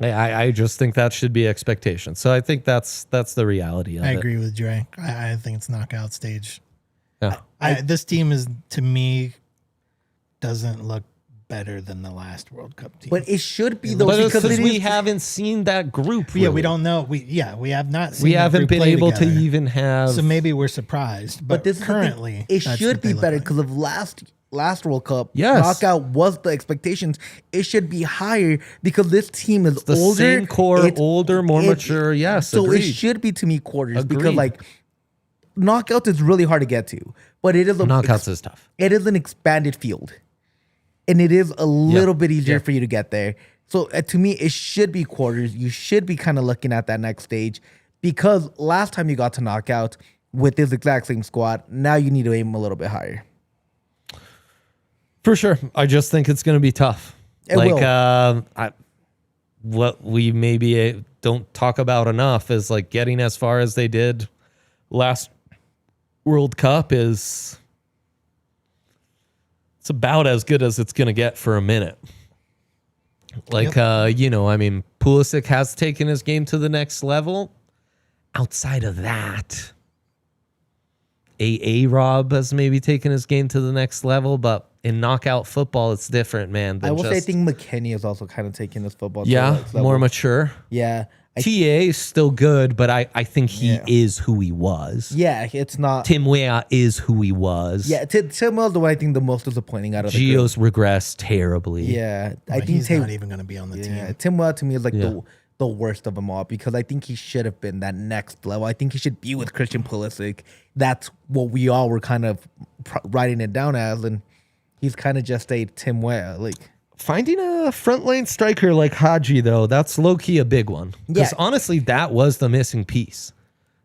I just think that should be expectation. So I think that's the reality of I it. agree with Dre. I think it's knockout stage. Yeah. This team is, to me, doesn't look better than the last World Cup team. But it should be though, But it's because because it we is- haven't seen that group. yeah, we really. don't know. We have not seen We that haven't group been play able together. to even have. So maybe we're surprised. But, this is the thing, currently, it that's should what they be look better like. because of last World Cup Yes. knockout was the expectations. It should be higher because this team is the older, same core, it's- older, more it- mature. Yes, So agreed. it should be to me quarters because Agreed. like knockouts is really hard to get to, but it is Knockouts is tough. It is an expanded field. and it is a little bit easier for you to get there. So to me, it should be quarters. You should be kind of looking at that next stage, because last time you got to knockout with this exact same squad, now you need to aim a little bit higher. For sure. I just think it's going to be tough. It will. What we maybe don't talk about enough is like getting as far as they did last World Cup it's about as good as it's going to get for a minute. Like, Pulisic has taken his game to the next level. Outside of that, Rob has maybe taken his game to the next level, but in knockout football, it's different, man. I will say I think McKennie is also kind of taking his football to yeah, the next level. more mature. Yeah. TA is still good, but I think he is who he was. Yeah, it's not. Tim Weah is who he was. Yeah, Tim Weah's the one I think the most disappointing out of the group. Gio's regressed terribly. Yeah, I think he's not even going to be on the team. Tim Weah to me is like the worst of them all, because I think he should have been that next level. I think he should be with Christian Pulisic. That's what we all were kind of writing it down as, and he's kind of just a Tim Weah. Like, finding a front lane striker like Haji, though, that's low-key a big one. Because honestly, that was the missing piece.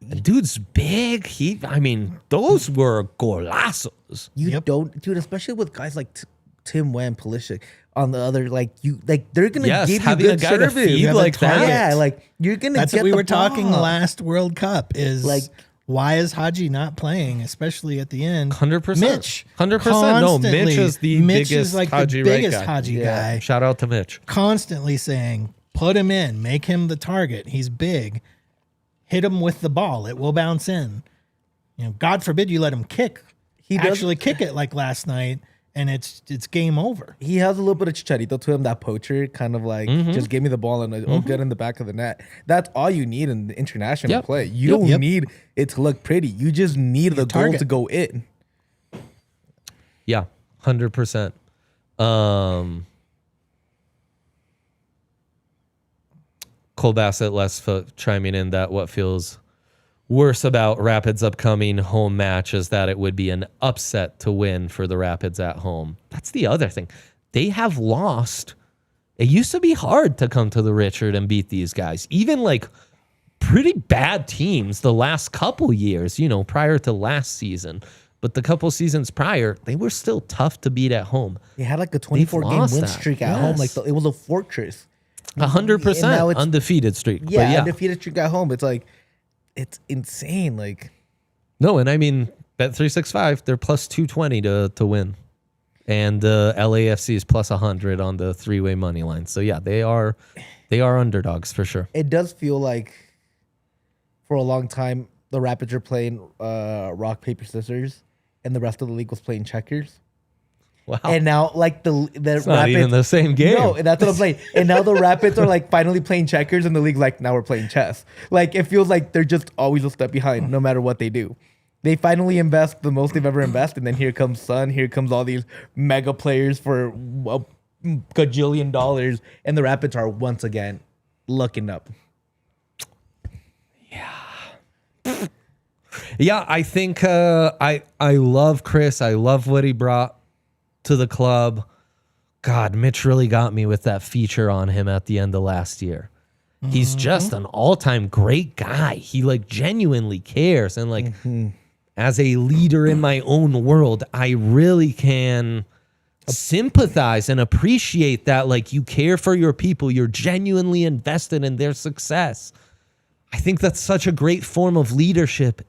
The dude's big. Those were golazos. You don't, dude, especially with guys like Tim Weah and Pulisic on the other, they're gonna give you good service. Feed like that. Yeah, like you're gonna. That's get what we the were talking ball. last World Cup is like. Why is Haji not playing, especially at the end? 100%. Mitch. 100%. No, Mitch is the Mitch biggest is like Haji the biggest right guy. Haji guy. Shout out to Mitch. Constantly saying, put him in, make him the target. He's big. Hit him with the ball. It will bounce in. God forbid you let him kick. He actually kick it like last night, and it's game over. He has a little bit of chicharito to him, that poacher, kind of like, just give me the ball and get in the back of the net. That's all you need in the international play. You don't need it to look pretty. You just need the goal to go in. Yeah, 100%. Cole Bassett, Les Foot chiming in that what feels worse about Rapids' upcoming home match is that it would be an upset to win for the Rapids at home. That's the other thing. They have lost. It used to be hard to come to the Richard and beat these guys. Even like pretty bad teams the last couple years, prior to last season. But the couple seasons prior, they were still tough to beat at home. They had like a 24-game win streak at home. Like it was a fortress. 100% undefeated streak. Yeah, undefeated streak at home. It's like, it's insane. Like, no, and Bet365, they're plus 220 to win. And LAFC is plus 100 on the three-way money line. So yeah, they are underdogs for sure. It does feel like for a long time the Rapids are playing rock, paper, scissors, and the rest of the league was playing checkers. Wow. And now, like, the it's Rapids, not even the same game. No, that's what I'm saying. And now the Rapids are like finally playing checkers, and the league's like, now we're playing chess. Like, it feels like they're just always a step behind, no matter what they do. They finally invest the most they've ever invested, and then here comes Sun, here comes all these mega players for a gajillion dollars, and the Rapids are once again looking up. Yeah, I think I love Chris. I love what he brought to the club. God, Mitch really got me with that feature on him at the end of last year. He's just an all-time great guy. He like genuinely cares. And like as a leader in my own world, I really can sympathize and appreciate that. Like, you care for your people. You're genuinely invested in their success. I think that's such a great form of leadership.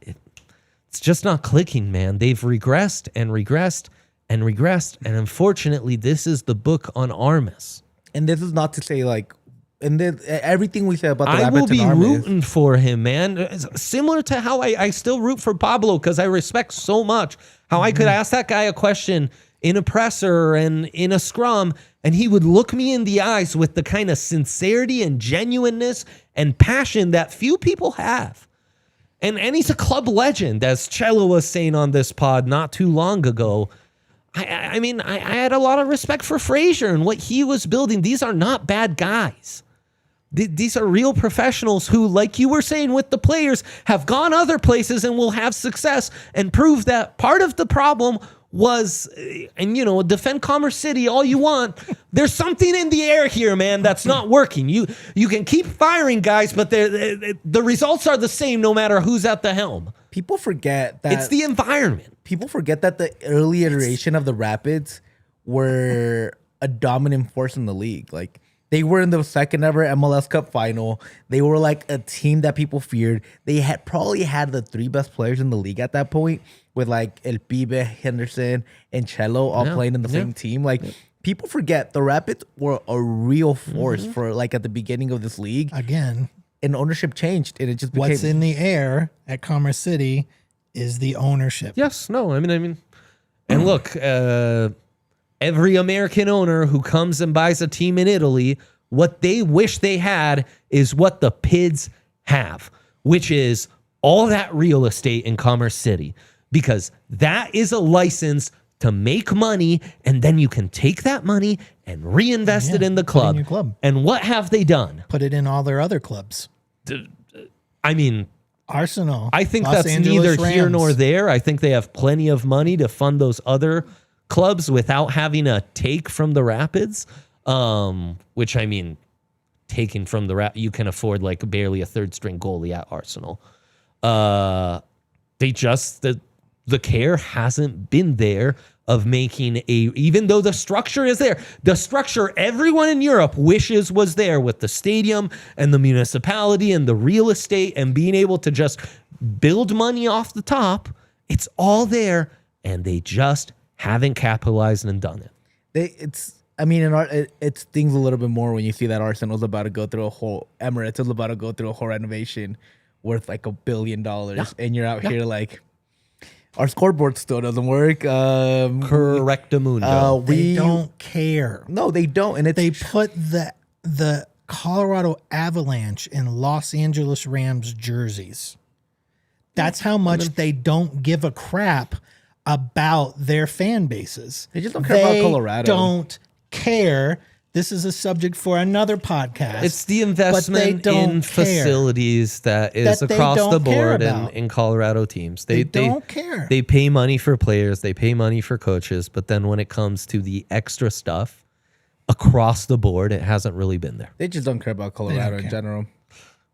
It's just not clicking, man. They've regressed and regressed and regressed. And unfortunately, this is the book on Armas. And this is not to say like, and then everything we say about the I Rapids will be and Armas, rooting for him, man. Similar to how I still root for Pablo, because I respect so much how I could ask that guy a question in a presser and in a scrum, and he would look me in the eyes with the kind of sincerity and genuineness and passion that few people have. And he's a club legend, as Cello was saying on this pod not too long ago. I mean, I had a lot of respect for Frazier and what he was building. These are not bad guys. These are real professionals who, like you were saying with the players, have gone other places and will have success and prove that part of the problem was, and defend Commerce City all you want. There's something in the air here, man, that's not working. You can keep firing guys, but the results are the same no matter who's at the helm. People forget that It's the environment. people forget that the early iteration of the Rapids were a dominant force in the league. Like, they were in the second ever MLS Cup final. They were like a team that people feared. They had probably had the 3 best players in the league at that point, with like El Pibe, Henderson, and Cello all playing in the same team. Like, people forget the Rapids were a real force for like at the beginning of this league. Again, And ownership changed, and it just became what's in the air at Commerce City is the ownership. Yes, no, I mean, and look, every American owner who comes and buys a team in Italy, what they wish they had is what the Pids have, which is all that real estate in Commerce City, because that is a license to make money, and then you can take that money and reinvest it in the put it in club. your club. And what have they done? Put it in all their other clubs. I mean, Arsenal. I think Los that's Angeles neither here Rams. nor there. I think they have plenty of money to fund those other clubs without having a take from the Rapids, which, I mean, taking from the you can afford like barely a third string goalie at Arsenal. They just, the care hasn't been there of making even though the structure is there, the structure everyone in Europe wishes was there, with the stadium and the municipality and the real estate and being able to just build money off the top. It's all there, and they just haven't capitalized and done it. It stings a little bit more when you see that Arsenal's about to go through a whole Emirates is about to go through a whole renovation worth like $1 billion, and you're out here like, our scoreboard still doesn't work. Correctamundo. They don't care. No, they don't, and They put the Colorado Avalanche in Los Angeles Rams jerseys. That's how much they don't give a crap about their fan bases. They just don't care about Colorado. Don't care. This is a subject for another podcast. It's the investment in facilities that is that they across the don't care board about. in Colorado teams. They don't care. They pay money for players. They pay money for coaches. But then when it comes to the extra stuff across the board, it hasn't really been there. They just don't care about Colorado in general.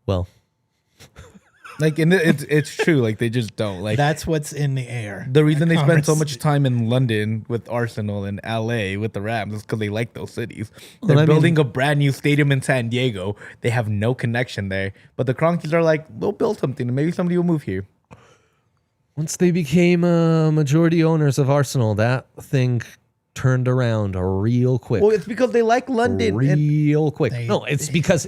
Well, Like, and it's true. Like, they just don't. Like, That's what's in the air. the reason they spend so Commerce- much time in London with Arsenal and LA with the Rams is because they like those cities. Well, They're I mean- building a brand new stadium in San Diego. They have no connection there. But the Kroenkes are like, we'll build something and maybe somebody will move here. once they became majority owners of Arsenal, that thing turned around real quick. Well, it's because they like London. real quick. No, it's because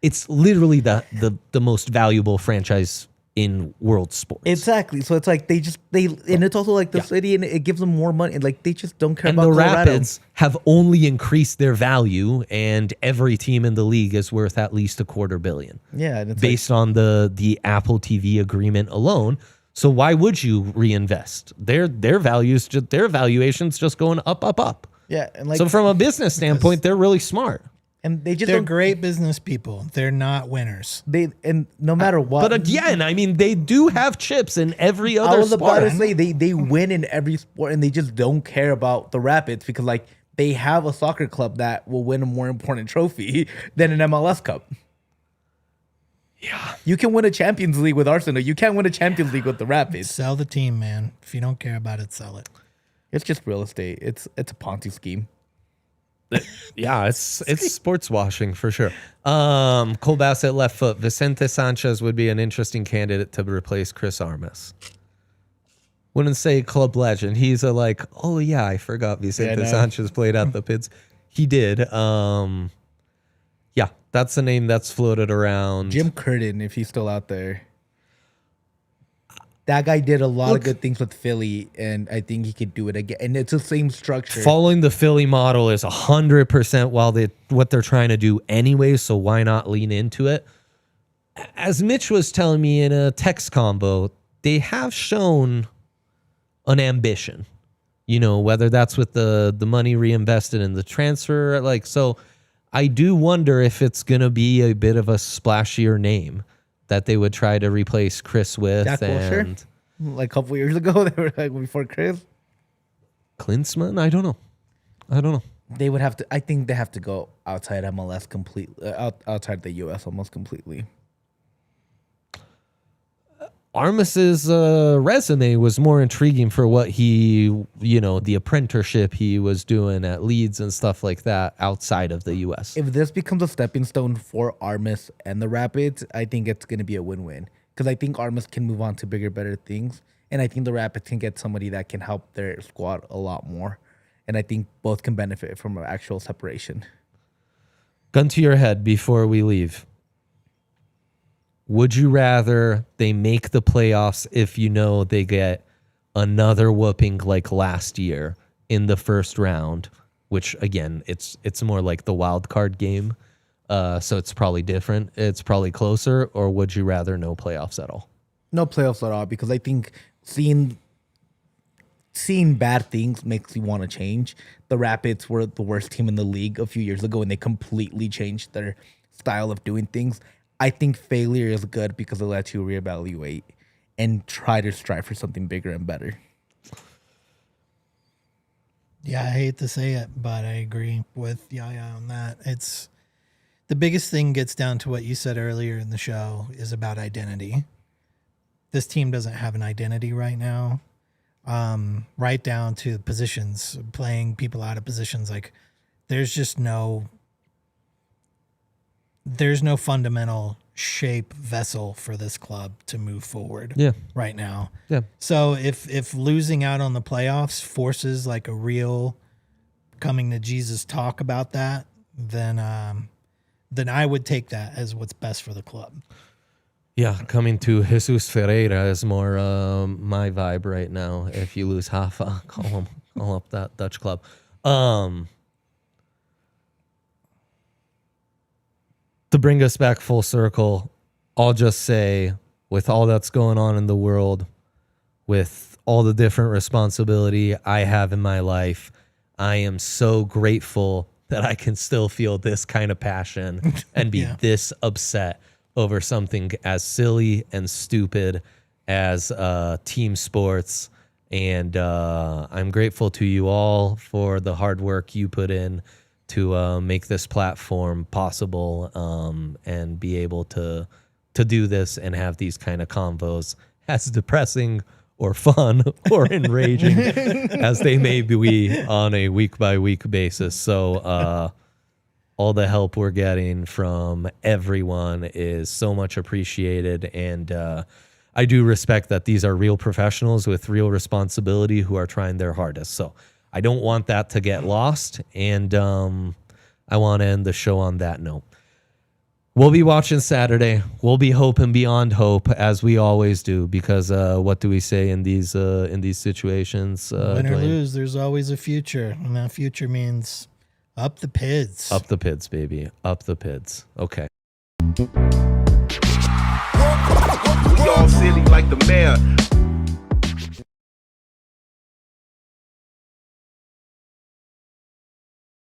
it's literally the most valuable franchise in world sports. Exactly. So it's like and it's also like the city, and it gives them more money. And like, they just don't care and about the Colorado. Rapids have only increased their value, and every team in the league is worth at least $250 million. Yeah, and it's based on the Apple TV agreement alone. So why would you reinvest? Their valuations just going up. yeah, and like, So from a business standpoint, they're really smart. and they just They're don't. great business people. They're not winners. And no matter what. But again, I mean, they do have chips in every I other was about to sport. say they win in every sport, and they just don't care about the Rapids because like they have a soccer club that will win a more important trophy than an MLS Cup. Yeah. You can win a Champions League with Arsenal. You can't win a Champions League with the Rapids. Sell the team, man. If you don't care about it, sell it. It's just real estate. It's a Ponzi scheme. Yeah, it's sports washing for sure. Cole Bassett left foot. Vicente Sanchez would be an interesting candidate to replace Chris Armas. Wouldn't say club legend. He's a like, oh yeah, I forgot Vicente Sanchez played at the Pids. He did. Yeah, that's a name that's floated around. Jim Curtin, if he's still out there. That guy did a lot of good things with Philly, and I think he could do it again. And it's the same structure. Following the Philly model is 100% what they're trying to do anyway, so why not lean into it? As Mitch was telling me in a text combo, they have shown an ambition. You know, whether that's with the money reinvested in the transfer, like, so I do wonder if it's going to be a bit of a splashier name that they would try to replace Chris with. Jack Wilshere? Like a couple years ago, they were like before Chris. Klinsmann? I don't know. They would have to. I think they have to go outside MLS completely, outside the U.S. almost completely. Armas's resume was more intriguing for what he, the apprenticeship he was doing at Leeds and stuff like that outside of the U.S. If this becomes a stepping stone for Armas and the Rapids, I think it's going to be a win-win. Because I think Armas can move on to bigger, better things. And I think the Rapids can get somebody that can help their squad a lot more. And I think both can benefit from an actual separation. Gun to your head before we leave. Would you rather they make the playoffs if they get another whooping like last year in the first round, which again, it's more like the wild card game, so it's probably different. It's probably closer. Or would you rather no playoffs at all? No playoffs at all, because I think seeing bad things makes you want to change. The Rapids were the worst team in the league a few years ago, and they completely changed their style of doing things. I think failure is good because it lets you reevaluate and try to strive for something bigger and better. Yeah, I hate to say it, but I agree with Yaya on that. It's the biggest thing gets down to what you said earlier in the show is about identity. This team doesn't have an identity right now. Right down to positions, playing people out of positions. Like there's no fundamental shape vessel for this club to move forward right now. Yeah. So if losing out on the playoffs forces like a real coming to Jesus talk about that, then I would take that as what's best for the club. Yeah, coming to Jesus Ferreira is more my vibe right now. If you lose Rafa, call up that Dutch club. To bring us back full circle, I'll just say, with all that's going on in the world, with all the different responsibility I have in my life, I am so grateful that I can still feel this kind of passion and be this upset over something as silly and stupid as team sports. And I'm grateful to you all for the hard work you put in to make this platform possible and be able to do this and have these kind of convos, as depressing or fun or enraging as they may be on a week-by-week basis. So all the help we're getting from everyone is so much appreciated. And I do respect that these are real professionals with real responsibility who are trying their hardest. So I don't want that to get lost, and I want to end the show on that note. We'll be watching Saturday. We'll be hoping beyond hope, as we always do, because what do we say in these situations? Win or Dwayne? lose, there's always a future, and that future means up the Pids. Up the Pids, baby. Up the Pids. Okay. We all silly like the mayor.